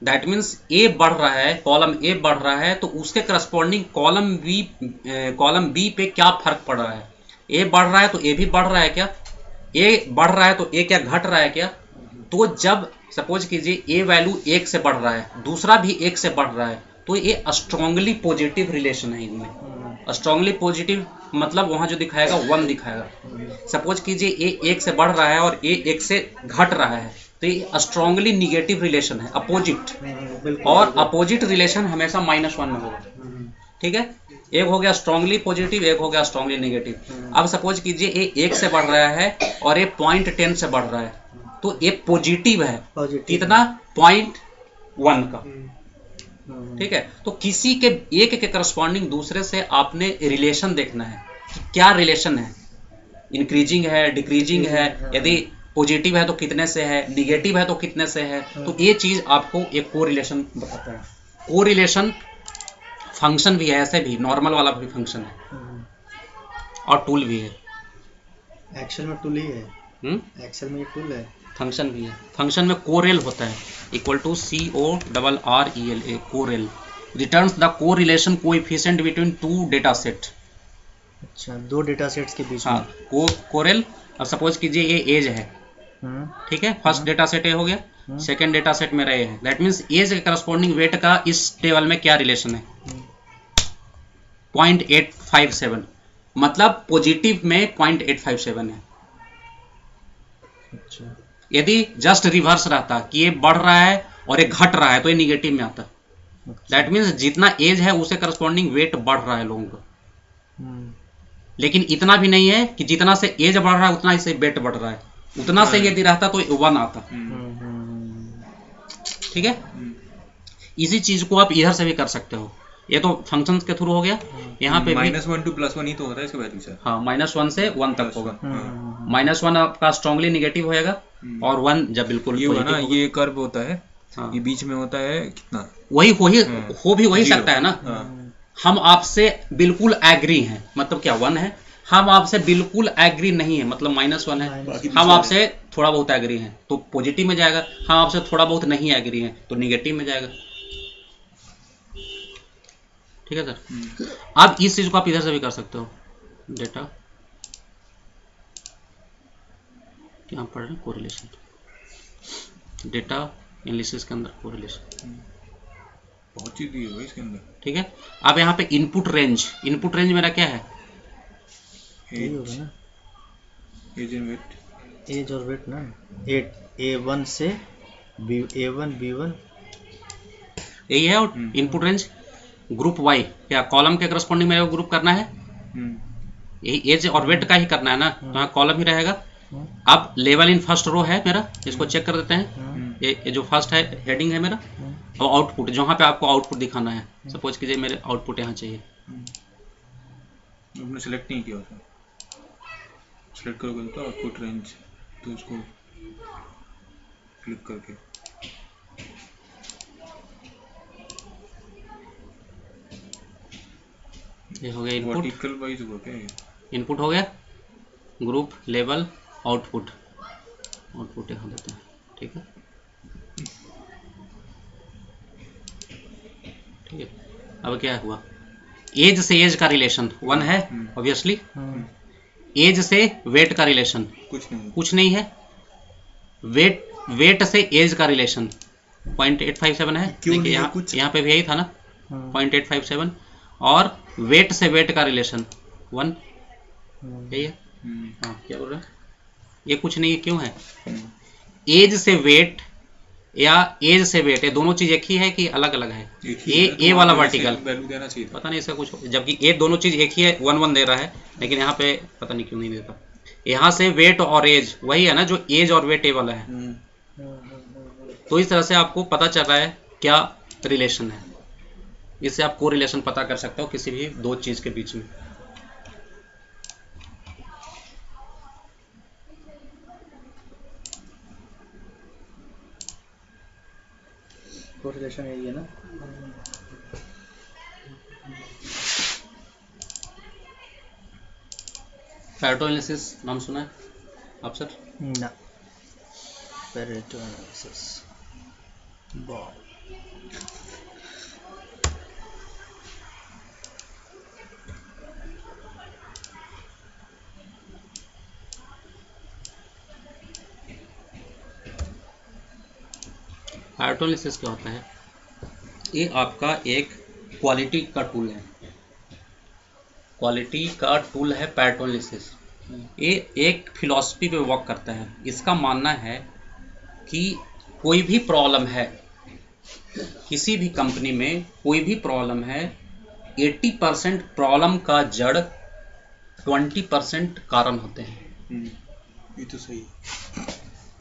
दैट मीन्स ए बढ़ रहा है, कॉलम ए बढ़ रहा है, तो उसके करस्पॉन्डिंग कॉलम बी पे क्या फर्क पड़ रहा है? ए बढ़ रहा है तो ए भी बढ़ रहा है क्या? ए बढ़ रहा है तो ए क्या घट रहा है क्या? तो जब सपोज कीजिए ए वैल्यू 1 से बढ़ रहा है, दूसरा भी 1 से बढ़ रहा है, तो ये स्ट्रांगली पॉजिटिव रिलेशन है इनमें। स्ट्रांगली पॉजिटिव मतलब वहां जो दिखाएगा 1 दिखाएगा। सपोज कीजिए ए 1 से बढ़ रहा है और ए 1 से घट रहा है, तो ये स्ट्रांगली निगेटिव रिलेशन है, अपोजिट। और अपोजिट रिलेशन हमेशा -1 में होगा। ठीक है, एक हो गया स्ट्रांगली पॉजिटिव, एक हो गया स्ट्रांगली नेगेटिव। अब सपोज कीजिए ये 1 से बढ़ रहा है और ये 0.10 से बढ़ रहा है, तो ये पॉजिटिव है। कितना? 0.1 का। ठीक है, तो किसी के एक के करस्पॉन्डिंग दूसरे से आपने रिलेशन देखना है कि क्या रिलेशन है, इंक्रीजिंग है, डिक्रीजिंग है, यदि पॉजिटिव है तो कितने से है, निगेटिव है तो कितने से है। तो ये चीज आपको एक कोरिलेशन बताता है। कोरिलेशन फंक्शन भी है, ऐसे भी नॉर्मल वाला भी फंक्शन है और टूल भी है। एक्सेल में टूल ही है। एक्सेल में टूल है, फंक्शन भी है। फंक्शन में कोरेल होता है, equal to CORREL, correl returns the correlation coefficient between 2 data set. अच्छा, 2 डेटा सेट्स के बीच में। हाँ, कोरेल। अब सपोज कीजिए ये एज है, ठीक है, फर्स्ट डेटा सेट ए हो गया, सेकेंड डेटा सेट मेरा ए है, दैट मीन्स एज के करस्पॉन्डिंग वेट का इस टेबल में क्या रिलेशन है? 0.857, मतलब पॉजिटिव में 0.857 है। अच्छा, यदि जस्ट रिवर्स रहता कि ये बढ़ रहा है और ये घट रहा है, तो ये निगेटिव में आता। दैट मीन्स जितना एज है उसे करस्पॉन्डिंग वेट बढ़ रहा है लोगों का। लेकिन इतना भी नहीं है कि जितना से एज बढ़ रहा है उतना ही से वेट बढ़ रहा है, उतना से यदि रहता तो 1 आता। ठीक है, इसी चीज को आप इधर से भी कर सकते हो। ये तो फंक्शंस के थ्रू हो गया। यहाँ पे -1 to +1 ही तो होता है इसका वैल्यू सर। हाँ, -1 से 1 तक होगा। -1 आपका स्ट्रांगली निगेटिव होएगा और 1 जब बिल्कुल ये होगा ना, ये कर्व होता है। हाँ। ये बीच में होता है कितना, वही हो भी वही सकता है ना। हम आपसे बिल्कुल एग्री हैं, मतलब क्या 1 है। हम आपसे बिल्कुल एग्री नहीं है, मतलब -1 है। हम आपसे थोड़ा बहुत एग्री हैं तो पॉजिटिव में जाएगा, हम आपसे थोड़ा बहुत नहीं एग्री हैं तो निगेटिव में जाएगा। ठीक है सर। अब इस चीज को आप इधर से भी कर सकते हो। डेटा क्या पढ़ रहे हैं? कोरिलेशन, डेटा एनालिसिस के अंदर कोरिलेशन बहुत चीज दी है इसके अंदर। ठीक है, अब यहाँ पे इनपुट रेंज मेरा क्या है? यही होगा ना, एज एंड वेट। एज और वेट ना, A1 से A1 B1 यही है। और इनपुट रेंज ग्रुप वाई, क्या कॉलम के करस्पॉन्डिंग मेरे को ग्रुप करना है? यही एज और वेट का ही करना है ना, तो यहाँ कॉलम ही रहेगा। अब लेवल इन फर्स्ट रो है मेरा, इसको चेक कर देते हैं। ये जो फर्स्ट है हेडिंग है मेरा, और आउटपुट जहाँ पे आपको आउटपुट दिखाना है। सपोज कीजिए मेरे आउटपुट यहाँ चाहिए। आपने सेलेक्ट नहीं किया होता, सेलेक्ट करोगे तो आउटपुट रेंज, तो उसको क्लिक करके ये हो गया इनपुट। वर्टिकल वाइज होगा क्या ये? इनपुट हो गया, ग्रुप, लेवल, आउटपुट यहाँ देते हैं। ठीक है, ठीक है। अब क्या हुआ? एज से एज का रिलेशन 1 है ऑब्वियसली। एज से वेट का रिलेशन कुछ नहीं है। वेट से एज का रिलेशन 0.857 है। देखिए यहाँ पे भी यही था ना, 0.857। और वेट से वेट का रिलेशन 1, यही है। हाँ, क्या बोल रहे हैं? ये कुछ नहीं है, क्यों है? एज से वेट या एज से वेट, ये दोनों चीज एक ही है कि अलग अलग है? ए वाला वर्टिकल पता नहीं इसका कुछ, जबकि ए दोनों चीज एक ही है, 1 1 दे रहा है, लेकिन यहाँ पे पता नहीं क्यों नहीं देता। यहाँ से वेट और एज वही है ना जो एज और वेट ए वाला है। तो इस तरह से आपको पता चल रहा है क्या रिलेशन है, इससे आप कोरिलेशन पता कर सकते हो किसी भी दो चीज के बीच में। कोरिलेशन यही है ना। पैरेटो एनालिसिस नाम सुना है आप सर? ना, पैरेटो एनालिसिस पैरेटो एनालिसिस क्या होता है? ये आपका एक क्वालिटी का टूल है, क्वालिटी का टूल है पैरेटो एनालिसिस। ये एक फिलॉसफी पे वर्क करता है। इसका मानना है कि कोई भी प्रॉब्लम है, किसी भी कंपनी में कोई भी प्रॉब्लम है, 80% प्रॉब्लम का जड़ 20% कारण होते हैं। ये तो सही है।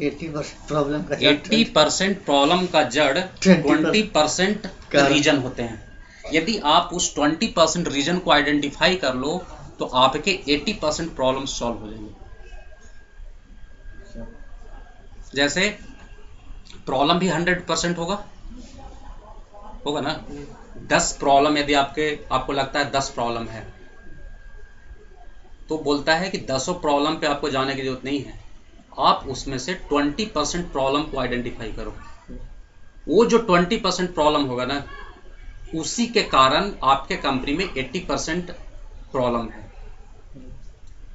80% प्रॉब्लम का 80% प्रॉब्लम का जड़ 20% रीजन होते हैं। यदि आप उस 20% रीजन को आइडेंटिफाई कर लो तो आपके 80% प्रॉब्लम सॉल्व हो जाएंगे। जैसे प्रॉब्लम भी 100% होगा ना। 10 प्रॉब्लम यदि आपको लगता है 10 प्रॉब्लम है, तो बोलता है कि 10 प्रॉब्लम पे आपको जाने की जरूरत नहीं है, आप उसमें से 20% प्रॉब्लम को आइडेंटिफाई करो। वो जो 20% प्रॉब्लम होगा ना, उसी के कारण आपके कंपनी में 80% प्रॉब्लम है,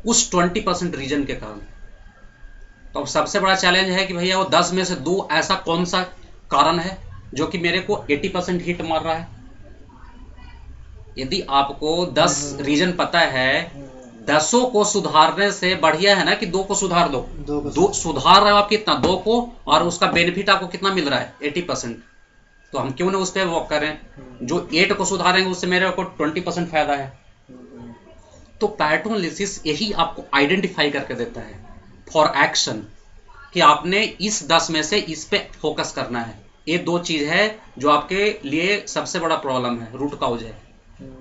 उस 20% रीजन के कारण। तो अब सबसे बड़ा चैलेंज है कि भैया वो 10 में से 2 ऐसा कौन सा कारण है जो कि मेरे को 80% हिट मार रहा है। यदि आपको 10 रीजन पता है, 10 को सुधारने से बढ़िया है ना कि 2 को सुधार दो। 2 सुधार रहे हो आप कितना, 2 को, और उसका बेनिफिट आपको कितना मिल रहा है, 80%। तो हम क्यों ना उस पर वर्क करें। जो 8 को सुधारेंगे उससे मेरे को 20% फायदा है। तो पैरेटो एनालिसिस यही आपको आइडेंटिफाई करके देता है फॉर एक्शन कि आपने इस 10 में से इस पे फोकस करना है। ये 2 चीज है जो आपके लिए सबसे बड़ा प्रॉब्लम है, रूट काउज है।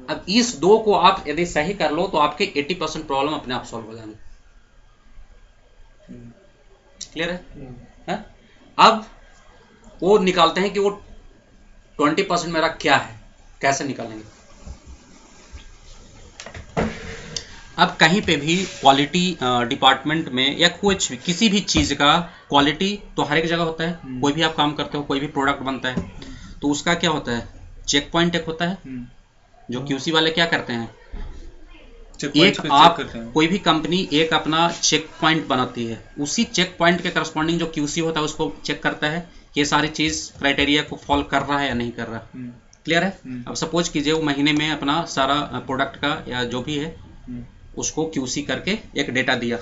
अब इस 2 को आप यदि सही कर लो तो आपके 80% प्रॉब्लम अपने आप सॉल्व हो जाएंगे। क्लियर है? अब वो निकालते हैं कि वो 20% मेरा क्या है, कैसे निकालेंगे। अब कहीं पे भी क्वालिटी डिपार्टमेंट में या कुछ किसी भी चीज का क्वालिटी तो हर एक जगह होता है। कोई भी आप काम करते हो, कोई भी प्रोडक्ट बनता है तो उसका क्या होता है, चेक पॉइंट एक होता है। जो क्यूसी वाले क्या करते हैं, एक आप कोई भी कंपनी एक अपना चेक पॉइंट बनाती है, उसी चेक पॉइंट के करस्पॉन्डिंग जो क्यूसी होता है उसको चेक करता है कि ये सारी चीज क्राइटेरिया को फॉलो कर रहा है या नहीं कर रहा। क्लियर है? अब सपोज कीजिए वो महीने में अपना सारा प्रोडक्ट का या जो भी है उसको क्यूसी करके एक डेटा दिया।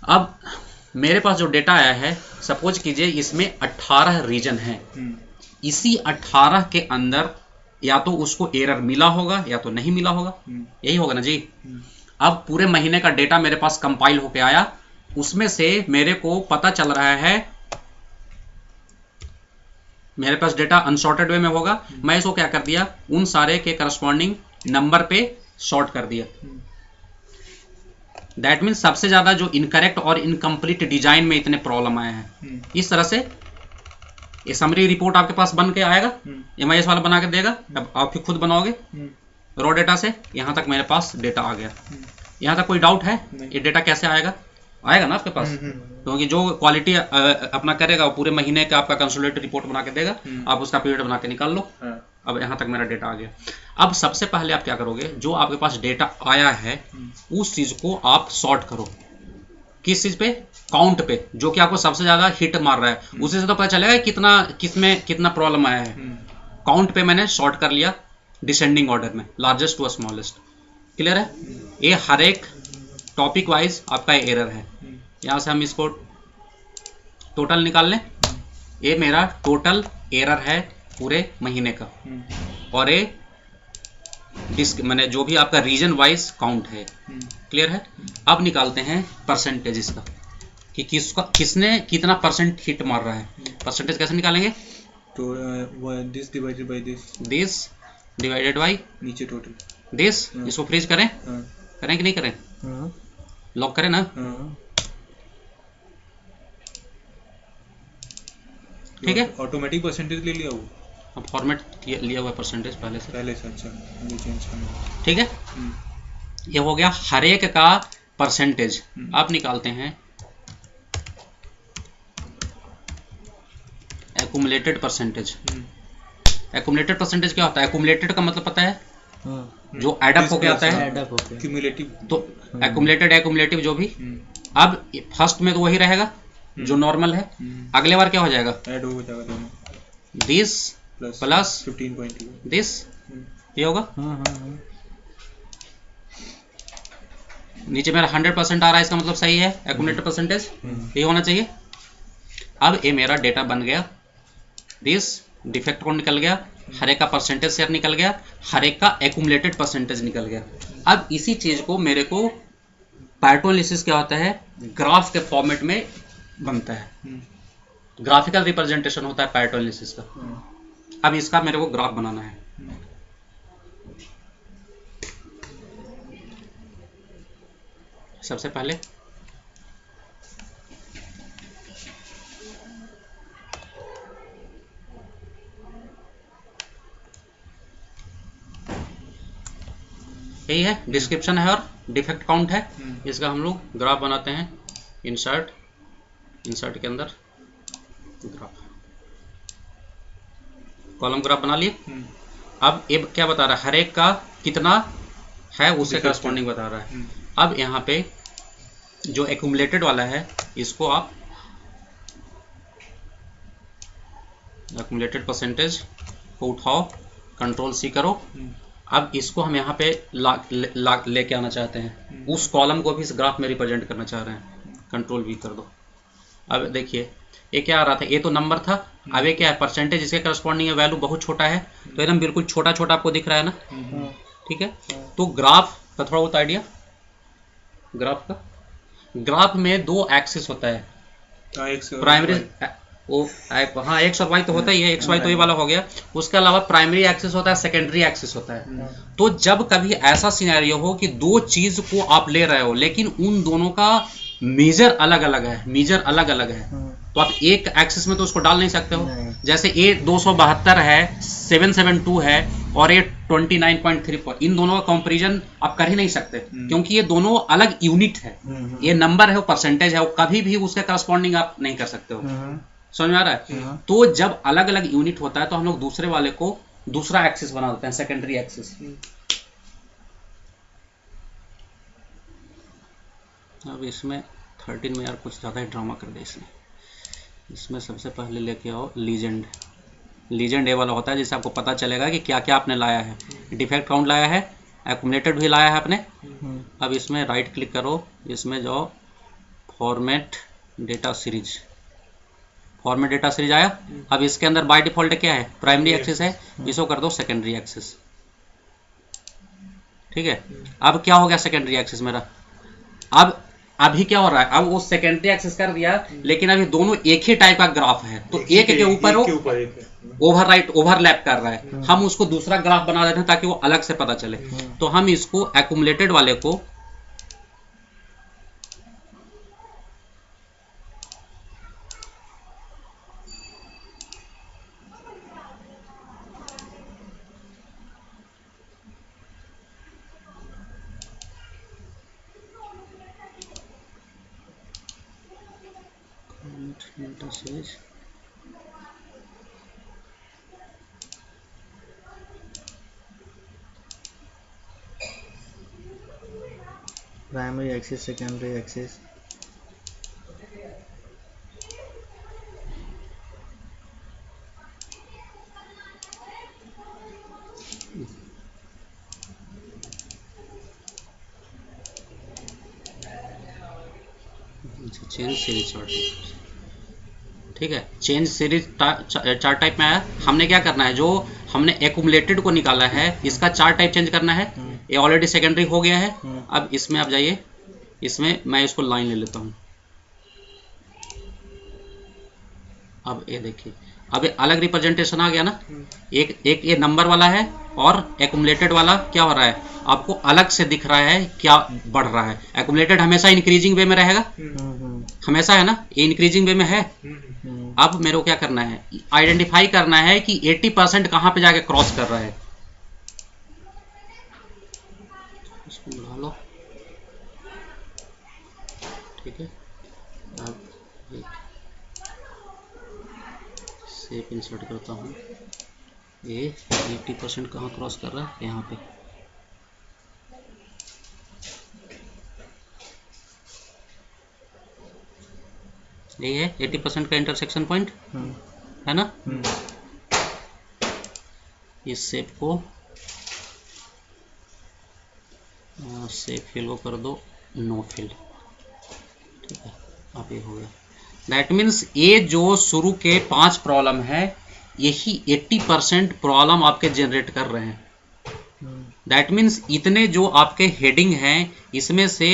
अब मेरे पास जो डेटा आया है, सपोज कीजिए इसमें 18 रीजन है। इसी 18 के अंदर या तो उसको एरर मिला होगा या तो नहीं मिला होगा, यही होगा ना जी। अब पूरे महीने का डेटा मेरे पास कंपाइल होके आया, उसमें से मेरे को पता चल रहा है, मेरे पास डेटा अनसॉर्टेड वे में होगा, मैं इसको क्या कर दिया, उन सारे के करस्पॉन्डिंग नंबर पे सॉर्ट कर दिया। दैट मीन्स सबसे ज्यादा जो इनकरेक्ट और इनकम्प्लीट डिजाइन में इतने प्रॉब्लम आए हैं। इस तरह से ये समरी रिपोर्ट आपके पास बन के आएगा, एमआईएस वाला बना के देगा। अब आप खुद बनाओगे रॉ डेटा से, यहां तक मेरे पास डेटा आ गया। यहां तक कोई डाउट है? ये डेटा कैसे आएगा ना आपके पास, क्योंकि जो क्वालिटी अपना करेगा वो पूरे महीने का आपका कंसोलिडेटेड रिपोर्ट बना के देगा, आप उसका पीरियड बना के निकाल लो। अब यहाँ तक मेरा डेटा आ गया। अब सबसे पहले आप क्या करोगे, जो आपके पास डेटा आया है उस चीज को आप सॉर्ट करो। किस चीज पे? काउंट पे, जो कि आपको सबसे ज्यादा हिट मार रहा है। उसी से तो पता चलेगा कितना किसमें कितना प्रॉब्लम आया है। काउंट पे मैंने सॉर्ट कर लिया डिसेंडिंग ऑर्डर में, लार्जेस्ट टू स्मॉलेस्ट। क्लियर है? ये हर एक टॉपिक वाइज आपका एरर है। यहां से हम इसको टोटल निकाल लें। ये मेरा टोटल एरर है पूरे महीने का, और ये मैंने जो भी आपका रीजन वाइज काउंट है। क्लियर है? अब निकालते हैं परसेंटेज इसका कि किसने कितना परसेंट हिट मार रहा है। परसेंटेज कैसे निकालेंगे? तो this divided by this divided by नीचे टोटल दिस। इसको फ्रीज करें? करें कि नहीं करें? लॉक करें ना? ठीक है, ऑटोमेटिक परसेंटेज ले लिया वो। अब फॉर्मेट लिया हुआ परसेंटेज पहले से। अच्छा मुझे चेंज करना। ठीक है, ये हो गया हर एक का परसेंटेज। अब निकालते हैं एक्यूमुलेटेड परसेंटेज। एक्यूमुलेटेड परसेंटेज क्या होता है? एक्यूमुलेटेड का मतलब पता है? जो एडअप होके आता है, क्यूमुलेटिव। तो एक्यूमुलेटेड जो भी। अब फर्स्ट में तो वही रहेगा जो नॉर्मल है, अगले बार क्या हो जाएगा? ऐड हो जाएगा दोनों। दिस प्लस 15.2 दिस, ये होगा। नीचे मेरा 100% आ रहा है, इसका मतलब सही है एक्यूमुलेटेड परसेंटेज, ये होना चाहिए। अब ये मेरा डेटा बन गया। दिस डिफेक्ट कोड निकल गया, हर एक का परसेंटेज शेयर निकल गया, हर एक का एक्यूमुलेटेड परसेंटेज निकल गया। अब इसी चीज को मेरे को पार्टो एनालिसिस क्या होता है, ग्राफ के फॉर्मेट में बनता है। ग्राफिकल रिप्रेजेंटेशन होता है पार्टो एनालिसिस का। अब इसका मेरे को ग्राफ बनाना है। सबसे पहले यही है, डिस्क्रिप्शन है और डिफेक्ट काउंट है। इसका हम लोग ग्राफ बनाते हैं। इंसर्ट के अंदर ग्राफ, कॉलम ग्राफ बना लिए। अब ये क्या बता रहा है? हर एक का कितना है उससे करस्पॉन्डिंग बता रहा है। अब यहाँ पे जो एक्यूमुलेटेड वाला है, इसको आप एक्यूमुलेटेड परसेंटेज को उठाओ, कंट्रोल सी करो। अब इसको हम यहाँ पे लेके आना चाहते हैं, उस कॉलम को भी इस ग्राफ में रिप्रेजेंट करना चाह रहे हैं। कंट्रोल वी कर दो। अब देखिए ये क्या आ रहा था? ये तो नंबर था। अब ये क्या है? परसेंटेज। इसके करस्पॉन्डिंग है वैल्यू बहुत छोटा है, तो एकदम बिल्कुल छोटा छोटा आपको दिख रहा है ना। ठीक है, तो ग्राफ का थोड़ा बहुत आइडिया। ग्राफ में दो एक्सिस होता है, प्राइमरी हाँ एक्स और वाई तो होता ही है। एक्स वाई तो ये वाला हो गया। उसके अलावा प्राइमरी एक्सिस होता है, सेकेंडरी एक्सिस होता है। तो जब कभी ऐसा सिनेरियो हो कि दो चीज को आप ले रहे हो लेकिन उन दोनों का मेजर अलग अलग है, तो आप एक एक्सिस में तो उसको डाल नहीं सकते हो। जैसे ए 272 है, 772 है और ये 29.34, इन दोनों का कंपैरिजन आप कर ही नहीं सकते, क्योंकि ये दोनों अलग यूनिट है। ये नंबर है, वो परसेंटेज है, वो कभी भी उसके करस्पॉन्डिंग आप नहीं कर सकते हो। समझ में आ रहा है? तो जब अलग अलग यूनिट होता है तो हम लोग दूसरे वाले को दूसरा एक्सिस बना देते हैं, सेकेंडरी एक्सिस। अब इसमें 13 में यार कुछ ज़्यादा ही ड्रामा कर दिया इसने। इसमें सबसे पहले लेके आओ लीजेंड ए वाला होता है, जिससे आपको पता चलेगा कि क्या क्या आपने लाया है। डिफेक्ट काउंट लाया है, एक्यूमुलेटेड भी लाया है आपने। अब इसमें राइट क्लिक करो, इसमें जाओ format data series. Format data series आया। अब इसके अंदर बाय डिफॉल्ट क्या है? प्राइमरी एक्सिस है, इसको कर दो सेकेंडरी एक्सिस। ठीक है, अब क्या हो गया सेकेंडरी एक्सिस मेरा? अब अभी क्या हो रहा है? अब वो सेकेंडरी एक्सिस कर दिया, लेकिन अभी दोनों एक ही टाइप का ग्राफ है, तो एक के ऊपर ओवरलैप कर रहा है। हम उसको दूसरा ग्राफ बना देते हैं ताकि वो अलग से पता चले। तो हम इसको एक्यूमुलेटेड वाले को primary axis, secondary axis. Change series chart. ठीक है, चेंज सीरीज चार टाइप में आया। हमने क्या करना है, जो हमने एक्यूमुलेटेड को निकाला है इसका चार टाइप चेंज करना है। ये ऑलरेडी सेकेंडरी हो गया है। अब इसमें आप जाइए, इसमें मैं इसको लाइन ले लेता हूँ। अब ये देखिए, अब ये अलग रिप्रेजेंटेशन आ गया ना। एक ये नंबर वाला है और एक्यूमुलेटेड वाला क्या हो रहा है, आपको अलग से दिख रहा है, क्या बढ़ रहा है। एक्यूमुलेटेड हमेशा इंक्रीजिंग वे में रहेगा, हमेशा है ना, ये इंक्रीजिंग वे में है। अब मेरे को क्या करना है, आइडेंटिफाई करना है कि 80% कहाँ पे जाके क्रॉस कर रहा है। इसको बढ़ा लो, ठीक है। अब सेव इंसर्ट करता हूँ। ये 80% कहाँ क्रॉस कर रहा है, यहाँ पे। यही है 80% का इंटरसेक्शन पॉइंट, है ना। इस शेप को शेप फिल को कर दो नो फिल, ठीक है। अब ये हो गया। दैट मीन्स ये जो शुरू के 5 प्रॉब्लम है, यही 80% प्रॉब्लम आपके जनरेट कर रहे हैं। दैट मीन्स इतने जो आपके हेडिंग हैं, इसमें से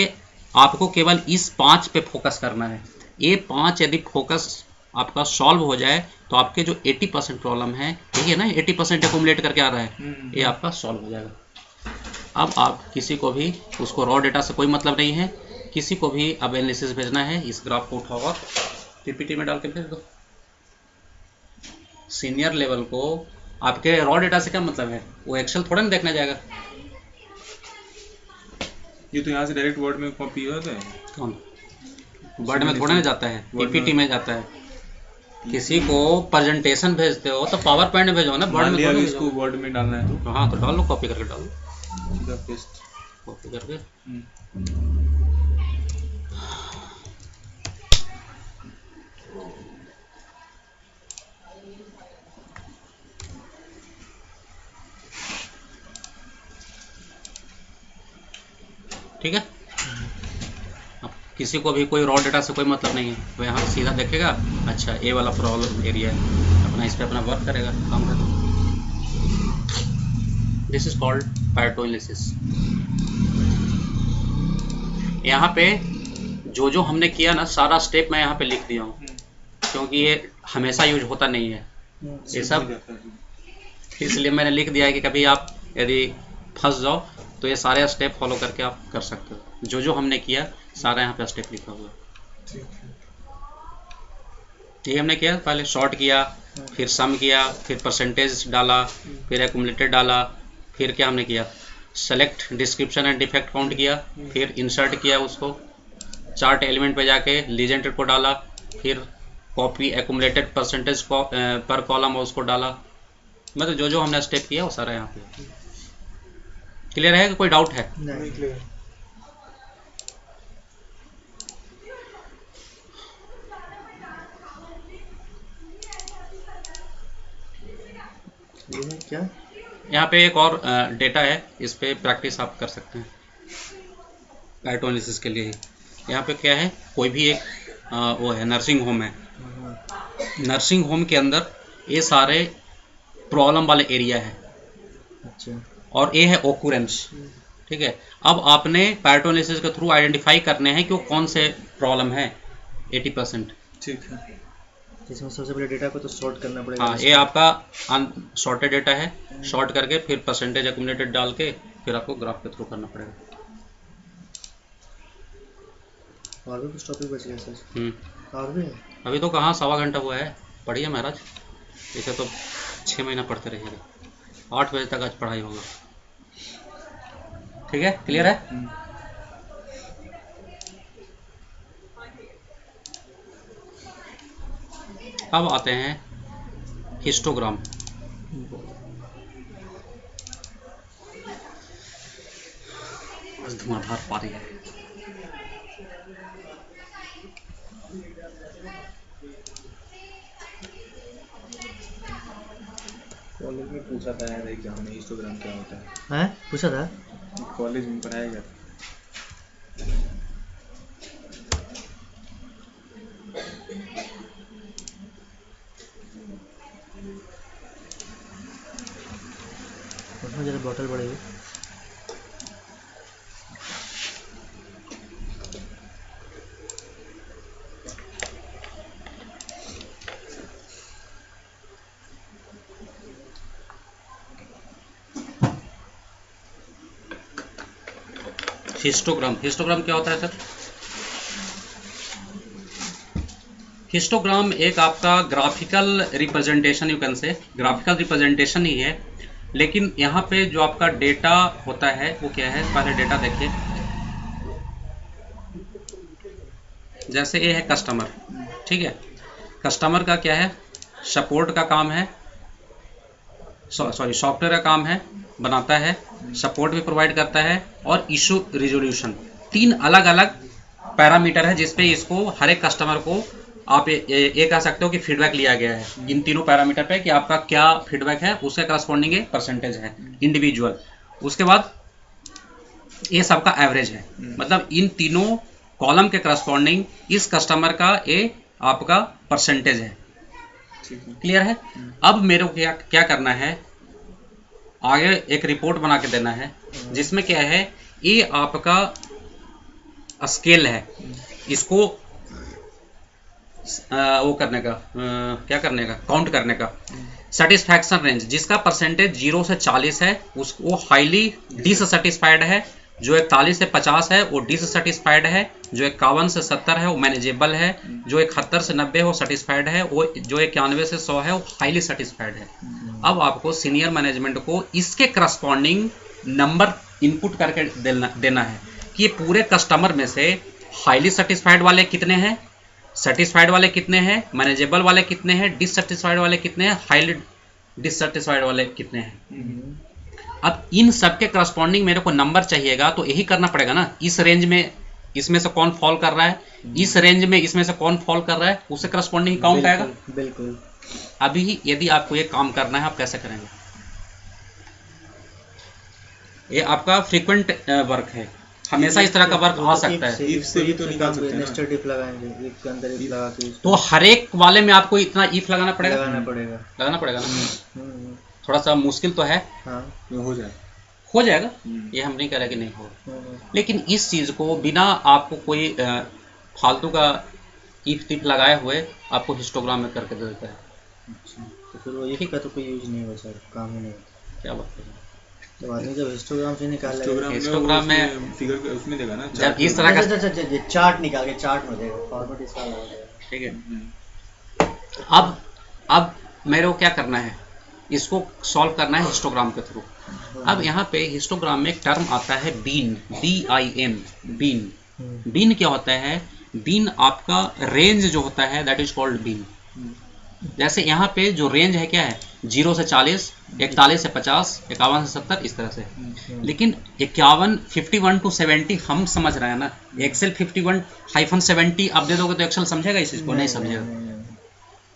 आपको केवल इस 5 पे फोकस करना है। ये 5 यदि फोकस आपका सॉल्व हो जाए तो आपके जो 80% प्रॉब्लम है, ठीक है ना, 80% एक्यूमुलेट करके आ रहा है, ये आपका सॉल्व हो जाएगा। अब आप किसी को भी, उसको रॉ डेटा से कोई मतलब नहीं है, किसी को भी अब एनालिसिस भेजना है, इस ग्राफ को उठाओ और पीपीटी में डाल के भेज दो। सीनियर लेवल को आपके रॉ डेटा से क्या मतलब है, वो एक्सेल थोड़ा ना देखना जाएगा। ये तो यहाँ से डायरेक्ट वर्ड में कॉपी होता है। कौन वर्ड में थोड़ा ना जाता है, पीपीटी में जाता है। किसी को प्रेजेंटेशन भेजते हो तो पावर पॉइंट में भेजो ना, वर्ड में थोड़ा इसको वर्ड में डालना है तो। हाँ, तो डाल लो, कॉपी करके डाल लो, सीधा पेस्ट कॉपी करके। ठीक है। अब किसी को भी कोई रॉ डेटा से कोई मतलब नहीं है, वो यहाँ सीधा देखेगा, अच्छा ए वाला प्रॉब्लम एरिया है, अपना इस पे अपना वर्क करेगा, काम करेगा। This is called Pareto analysis. यहाँ पे जो हमने किया ना, सारा स्टेप मैं यहाँ पे लिख दिया हूँ, क्योंकि ये हमेशा यूज होता नहीं है ये सब, इसलिए मैंने लिख दिया है कि कभी आप यदि फंस जाओ तो ये सारे स्टेप फॉलो करके आप कर सकते हो। जो हमने किया सारा यहाँ पे स्टेप लिखा हुआ है। ये हमने किया, पहले शॉर्ट किया, फिर सम किया, फिर परसेंटेज डाला, फिर एक्यूमुलेटेड डाला, फिर क्या हमने किया, select description and defect count किया, फिर इंसर्ट किया उसको, चार्ट एलिमेंट पे जाके लीजेंड को डाला, फिर कॉपी एक्यूमुलेटेड परसेंटेज पर कॉलम उसको डाला। मतलब जो हमने स्टेप किया वो सारा यहाँ पे क्लियर है कि कोई डाउट है? नहीं क्लियर। ये है क्या? यहाँ पे एक और डेटा है, इस पे प्रैक्टिस आप कर सकते हैं पैरेटो एनालिसिस के लिए ही। यहाँ पे क्या है, कोई भी एक वो है नर्सिंग होम है, नर्सिंग होम के अंदर ये सारे प्रॉब्लम वाले एरिया है। अच्छा। और ये है ओकरेंस, ठीक है। अब आपने पैरेटो एनालिसिस के थ्रू आइडेंटिफाई करने हैं कि वो कौन से प्रॉब्लम है 80%, ठीक है। इसमें सबसे पहले डेटा को तो सॉर्ट करना पड़ेगा। हाँ, ये आपका अनसॉर्टेड डेटा है, सॉर्ट करके फिर परसेंटेज एक्यूमुलेटेड डाल के फिर आपको ग्राफ के थ्रू करना पड़ेगा। और भी कुछ टॉपिक बच गया सर? और भी है? अभी तो कहाँ, 1.25 घंटा हुआ है। पढ़िए महाराज, इसे तो 6 महीना पढ़ते रहिएगा। 8 बजे तक आज पढ़ाई होगा। ठीक है, क्लियर है? अब आते हैं हिस्टोग्राम। धुआंधार पारी है। कॉलेज में पूछा था यार एग्जाम में, हिस्टोग्राम क्या होता है? हैं? पूछा था? कॉलेज में पढ़ाया गया था। बॉटल बढ़ेगी। हिस्टोग्राम, हिस्टोग्राम क्या होता है सर? हिस्टोग्राम एक आपका graphical representation, you can say graphical representation ही है, लेकिन यहाँ पे जो आपका डेटा होता है वो क्या है, पहले डेटा देखिए। जैसे ये है कस्टमर, ठीक है, कस्टमर का क्या है, सपोर्ट का काम है, सॉरी सॉफ्टवेयर का काम है, बनाता है, सपोर्ट भी प्रोवाइड करता है, और इशू रिजोल्यूशन, 3 अलग अलग पैरामीटर है जिसपे इसको हर एक कस्टमर को आप ये कह सकते हो कि फीडबैक लिया गया है इन तीनों पैरामीटर पे कि आपका क्या फीडबैक है, उसके करस्पॉन्डिंग परसेंटेज है इंडिविजुअल। उसके बाद ये सबका एवरेज है, मतलब इन तीनों कॉलम के करस्पॉन्डिंग इस कस्टमर का ये आपका परसेंटेज है। क्लियर है? अब मेरे को क्या करना है, आगे एक रिपोर्ट बना के देना है जिसमें क्या है, ये आपका स्केल है, इसको वो करने का, क्या करने का, काउंट करने का। सेटिस्फैक्शन रेंज जिसका परसेंटेज 0 से 40 है उसको हाईली डिससेटिस्फाइड है, जो 41 से 50 है वो डिससेटिस्फाइड है, जो 51 से 70 है वो मैनेजेबल है, जो 71 से 90 वो सेटिस्फाइड है, वो जो 91 से 100 है वो हाईली सेटिस्फाइड है। अब आपको सीनियर मैनेजमेंट को इसके करस्पॉन्डिंग नंबर इनपुट करके देना है कि ये पूरे कस्टमर में से हाईली सेटिस्फाइड वाले कितने हैं, सेटिस्फाइड वाले कितने हैं, मैनेजेबल वाले कितने हैं, डिससेटिस्फाइड वाले कितने हैं, हाईली डिससेटिस्फाइड वाले कितने हैं। अब इन सब के करस्पॉन्डिंग मेरे को नंबर चाहिएगा, तो यही करना पड़ेगा ना, इस रेंज में इसमें से कौन फॉल कर रहा है, इस रेंज में इसमें से कौन फॉल कर रहा है, उससे करस्पॉन्डिंग काउंट आएगा। बिल्कुल। अभी यदि आपको ये काम करना है, आप कैसे करेंगे? ये आपका फ्रीक्वेंट वर्क है, हमेशा इस तरह का वर्क आ सकता है। इफ से भी तो निकाल सकते हैं नेस्टेड इफ लगाएंगे, इफ के अंदर इफ लगा के, तो हर एक वाले में आपको इतना इफ लगाना पड़ेगा लगाना पड़ेगा ना। थोड़ा सा मुश्किल तो है, हाँ, हो जाएगा, ये हम नहीं कह रहे कि नहीं हो, लेकिन इस चीज को बिना आपको कोई फालतू का इफ टिप लगाए हुए आपको हिस्टोग्राम में करके दे देता है। तो फिर वो यही का तो कोई यूज नहीं होगा सर, काम ही नहीं होता। क्या बात है, तो आदमी जब हिस्टोग्राम से निकाल लेगा, हिस्टोग्राम में फिगर उसमें देगा ना, जब इस तरह का चार्ट निकाल के चार्ट में देगा, फॉर्मेट इसका लगा देगा। ठीक है। अब मेरे को क्या करना है, इसको सॉल्व करना है हिस्टोग्राम के थ्रू। अब यहाँ पे हिस्टोग्राम में एक टर्म आता है बीन, BIN, बीन। बीन क्या होता है? बीन आपका रेंज जो होता है दैट इज कॉल्ड बीन। जैसे यहाँ पे जो रेंज है क्या है, 0 से 40, 41 से 50, 51 से 70, इस तरह से। लेकिन 51 to 70 हम समझ रहे हैं ना, एक्सेल 51-70 आप दे दोगे तो एक्सेल समझेगा इस चीज को? नहीं समझेगा।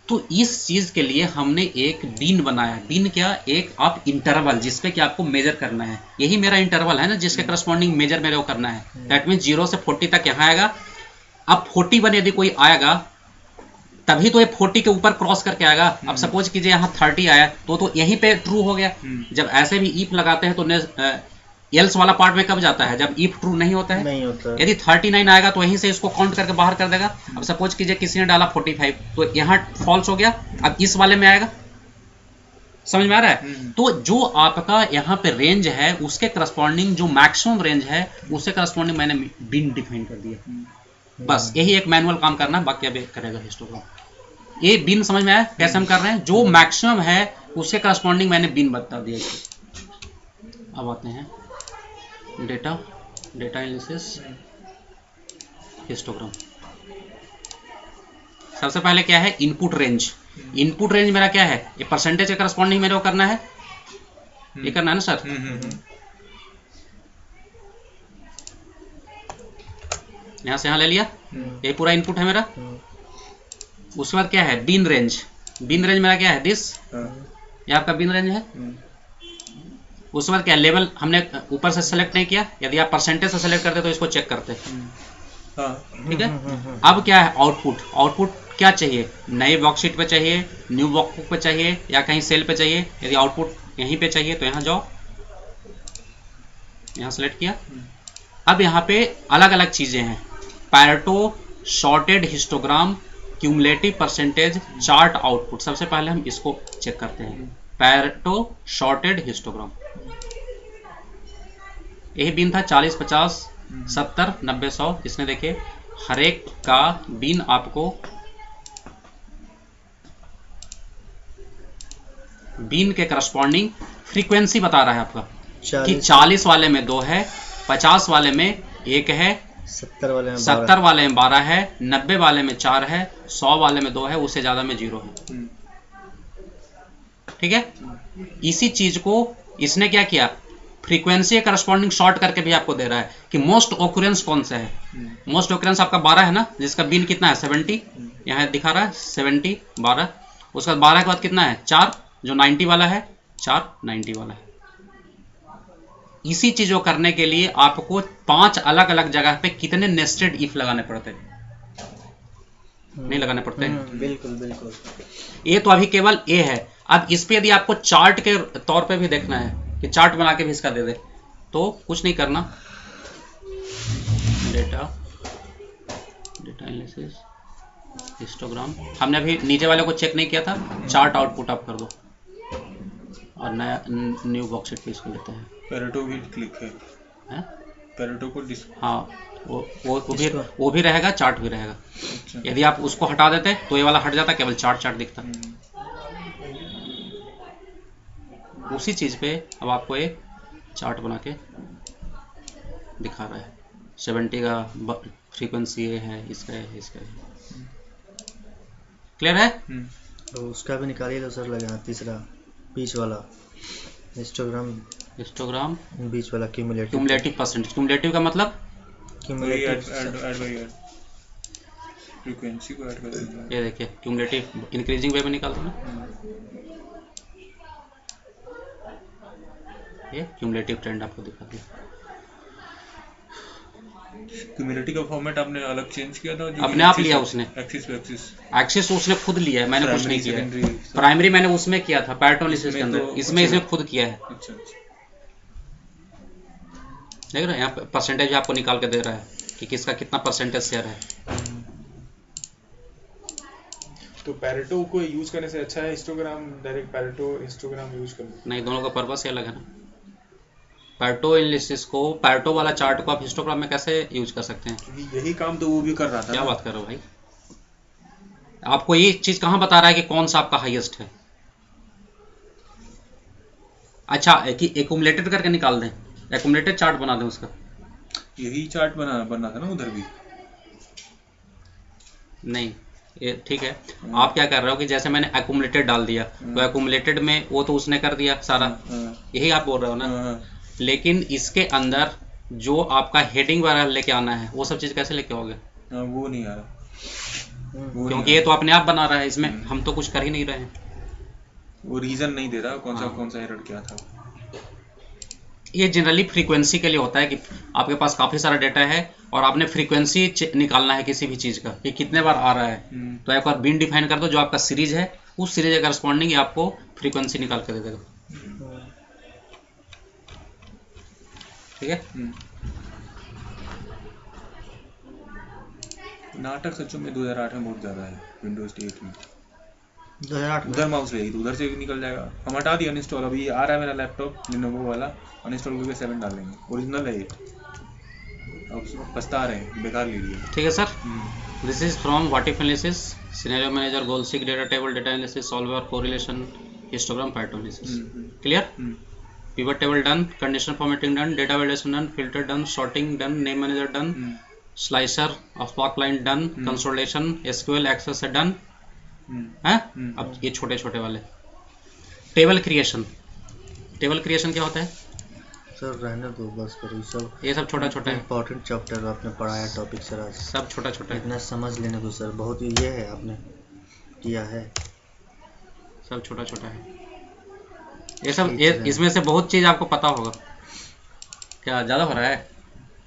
तो इस चीज के लिए हमने एक बीन बनाया। बीन क्या? एक आप इंटरवल जिसपे कि आपको मेजर करना है, यही मेरा इंटरवल है ना जिसके करस्पॉन्डिंग मेजर मेरे को करना है। दैट मीन 0 से 40 तक यहाँ आएगा। अब 41 यदि कोई आएगा तभी तो ये 40 के ऊपर क्रॉस करके आएगा। अब सपोज कीजिए यहाँ 30 आया तो यहीं पे ट्रू हो गया। जब ऐसे भी ईफ लगाते हैं तो एल्स वाला पार्ट में कब जाता है? जब ईफ ट्रू नहीं होता है, नहीं होता। यदि 39 आएगा तो वहीं से इसको काउंट करके बाहर कर देगा। अब सपोज कीजिए किसी ने डाला 45 तो यहाँ फॉल्स हो गया, अब इस वाले में आएगा। समझ में आ रहा है? तो जो आपका यहाँ पे रेंज है उसके करस्पॉन्डिंग जो मैक्सिमम रेंज है उससे करस्पॉन्डिंग मैंने बिन डिफाइन कर दिया। बस यही एक मैनुअल काम करना है, बाकी अभी करेगा हिस्टोग्राम। ये बिन समझ में आया कैसे हम कर रहे हैं? जो मैक्सिमम है उसके करस्पॉन्डिंग मैंने बिन बता दिया। अब आते हैं डेटा एनालिसिस हिस्टोग्राम। सबसे पहले क्या है? Input range. इनपुट रेंज मेरा क्या है? ये परसेंटेज के करस्पॉन्डिंग मेरे को करना है, ये करना है ना सर? यहां से यहां ले लिया, ये पूरा इनपुट है मेरा। उसके बाद क्या है? बिन रेंज। बिन रेंज मेरा क्या है? दिस, ये आपका बिन रेंज है। उसके बाद क्या? लेवल हमने ऊपर से सेलेक्ट नहीं किया, यदि आप परसेंटेज से सेलेक्ट करते तो इसको चेक करते। ठीक है। अब क्या है? आउटपुट। आउटपुट क्या चाहिए? नई वर्कशीट पे चाहिए, न्यू वर्कबुक पे चाहिए, या कहीं सेल पे चाहिए? यदि आउटपुट यहीं पे चाहिए तो यहाँ जाओ, यहाँ सेलेक्ट किया। अब यहाँ पे अलग अलग चीजें हैं, Pareto, shorted histogram, cumulative percentage, chart output. सबसे पहले हम इसको चेक करते हैं, पैरेटो शॉर्टेड हिस्टोग्राम। यही बीन था 40, 50, 70, 90, 100। इसने देखिए हर एक का बीन आपको बीन के करस्पॉन्डिंग फ्रीक्वेंसी बता रहा है आपका कि 40 वाले में 2 है, 50 वाले में 1 है, 70 वाले में 12 है, 90 वाले में 4 है, 100 वाले में 2 है, उससे ज्यादा में 0 है। ठीक है। इसी चीज को इसने क्या किया, फ्रीक्वेंसी करस्पॉन्डिंग शॉर्ट करके भी आपको दे रहा है कि मोस्ट ऑकरेंस कौन सा है। मोस्ट ऑकरेंस आपका 12 है ना, जिसका बीन कितना है 70, यहाँ दिखा रहा है 70, 12। उसका 12 के बाद कितना है 4, जो 90 वाला है, 4 90 वाला है। इसी चीज को करने के लिए आपको 5 अलग अलग जगह पे कितने नेस्टेड इफ लगाने पड़ते हैं, नहीं लगाने पड़ते हैं। बिल्कुल बिल्कुल। ये तो अभी केवल ए है। अब इस पे यदि आपको चार्ट के तौर पे भी देखना है कि चार्ट बना के भी इसका दे दे, तो कुछ नहीं करना, डेटा एनालिसिस हिस्टोग्राम। हमने अभी नीचे वाले को चेक नहीं किया था, चार्ट आउटपुट आप कर दो और नया न्यू बॉक्स शीट पे इसको लेते हैं। पैरेटो भी क्लिक है, पैरेटो को हाँ वो भी रहेगा, चार्ट भी रहेगा। अच्छा। यदि आप उसको हटा देते तो ये वाला हट जाता, केवल चार्ट दिखता। उसी चीज पे अब आपको एक चार्ट बना के दिखा रहा है। 70 का फ्रीक्वेंसी ये है, इसका है, इसका है। क्लियर है? तो उसका भी निकालिए तो सर लगा तीसरा बीच वाला हिस्टोग्राम बीच वाला क्यूमुलेटिव परसेंटेज। क्यूमुलेटिव का मतलब फ्रीक्वेंसी को ऐड कर देंगे। ये देखिए क्यूमुलेटिव इंक्रीजिंग वे में निकाल दो ना, ये क्यूमुलेटिव ट्रेंड आपको दिखा दिया। क्यूमुलेटिव का फॉर्मेट आपने अलग चेंज किया था, जो अपने आप लिया उसने, एक्सिस उसने खुद लिया है, मैंने कुछ नहीं किया है। प्राइमरी मैंने उसमें किया था पैरेटो एनालिसिस के अंदर, इसमें इसने खुद किया है। अच्छा। देख रहे हैं यहाँ परसेंटेज आपको निकाल के दे रहा है कि किसका कितना परसेंटेज शेयर है। तो पैरेटो को यूज करने से अच्छा है histogram, direct Pareto histogram use करना? नहीं, दोनों का पर्पस अलग है ना। पैरेटो एनालिसिस को, पैरेटो वाला चार्ट को आप हिस्टोग्राम में कैसे यूज कर सकते हैं? यही काम तो वो भी कर रहा था। क्या बात कर रहे हो भाई, आपको ये चीज कहाँ बता रहा है कि कौन सा आपका हाईएस्ट है? अच्छा कि एक्यूमुलेटेड करके निकाल दें, एक्यूमुलेटेड चार्ट बना दें उसका। यही चार्ट बनना था ना उधर भी। नहीं ये ठीक है। आप क्या कर रहे हो कि जैसे मैंने एक्यूमुलेटेड डाल दिया, तो एक्यूमुलेटेड में वो तो उसने कर दिया सारा, यही आप बोल रहे हो ना। लेकिन इसके अंदर जो आपका हेडिंग वगैरह लेके आना है, वो सब चीज कैसे लेके आओगे? वो नहीं आ रहा, क्योंकि ये तो अपने आप बना रहा है, इसमें हम तो कुछ कर ही नहीं रहे हैं। वो रीजन नहीं दे रहा कौन सा एरर क्या था। ये जनरली फ्रीक्वेंसी के लिए होता है कि आपके पास काफी सारा डाटा है और आपने फ्रीक्वेंसी निकालना है किसी भी चीज का कि कितने बार आ रहा है। तो एक बार बीन डिफाइन कर दो, जो आपका सीरीज है उस सीरीज के करस्पॉन्डिंग आपको फ्रीक्वेंसी निकाल कर दे देगा। ठीक है। नाटक सचो में 2008 में बहुत ज्यादा है, विंडोज 8 में 2008 उधर माउस रहेगी तो उधर से निकल जाएगा। हम हटा दिया अनइंस्टॉल, अभी आ रहा है मेरा लैपटॉप लिनोवो वाला, अनइंस्टॉल करके 7 डाल देंगे, ओरिजिनल है ये। अब पछता रहे हैं, बेकार ले लिए। ठीक है sir. This is from what if analysis, scenario manager, goal seek, data table, data analysis, solver, correlation, histogram, Pareto analysis. Clear? Pivot table done, conditional formatting done, data validation done, filter done, sorting done, name manager done, slicer of pipeline done, consolidation, SQL access है डन है। अब ये छोटे छोटे वाले टेबल क्रिएशन क्या होता है सर? रहने दो बस करो सब, ये सब छोटा छोटा है। इंपॉर्टेंट चैप्टर आपने पढ़ाया टॉपिक सर, आज सब छोटा छोटा है, इतना समझ लेने दो सर, बहुत ये है आपने किया है, सब छोटा छोटा है ये सब। इसमें से बहुत चीज आपको पता होगा। क्या ज्यादा हो रहा है?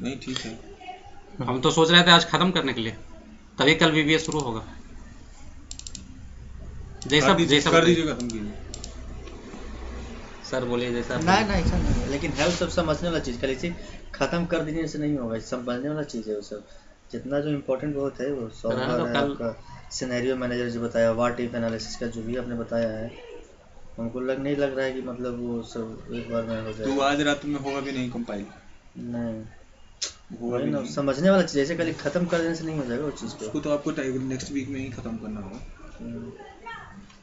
नहीं ठीक है। हम तो सोच रहे थे आज खत्म करने के लिए, तभी कल VBA शुरू होगा। जैसा कर दीजिएगा तुम कीजिए। सर बोलिए जैसा ना ऐसा नहीं है, लेकिन है वो सब समझने वाला चीज़। कल इसे ख़त्म कर देने से नहीं होगा, समझने वाला चीज़ है वो सब। जितना जो इम्पोर्टेंट बहुत है वो सॉल्वर तो है, कल आपका सिनेरियो मैनेजर जो बताया, व्हाट इफ एनालिसिस का जो भी आपने बताया है, हमको नहीं लग रहा है कि मतलब वो सब एक बार में हो तो जाएगा। आज रात में होगा भी नहीं कंपाइल, नहीं होगा भी नहीं। समझने वाला चीज़, ऐसे कल ख़त्म कर देने से नहीं हो जाएगा वो चीज़ को। उसको तो आपको नेक्स्ट वीक में ही खत्म करना होगा।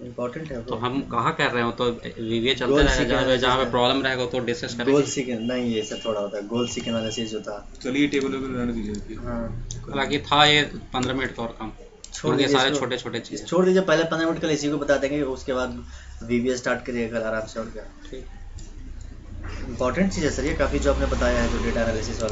इम्पोर्टेंट है तो वो। हम कहाँ कर रहे हो, तो रिव्यू चलते रहेगा, जहाँ पे प्रॉब्लम रहेगा तो डिस्कस गोल करेंगे। सीक नहीं, ये सब थोड़ा होता है, गोल सीक एनालिसिस जो था। चलिए टेबल पे रहने दीजिए। हाँ हालांकि था ये 15 मिनट का और काम, छोड़ क्योंकि दीजिए सारे इसको, छोटे छोटे चीज़। छोड़ दीजिए। पहले 15 मिनट कल इसी को बता देंगे, उसके बाद वीवीएस स्टार्ट करिएगा कल आराम से। और क्या ठीक। इंपॉर्टेंट चीज़ है सर ये, काफ़ी जो आपने बताया है, जो डेटा एनालिसिस वाला।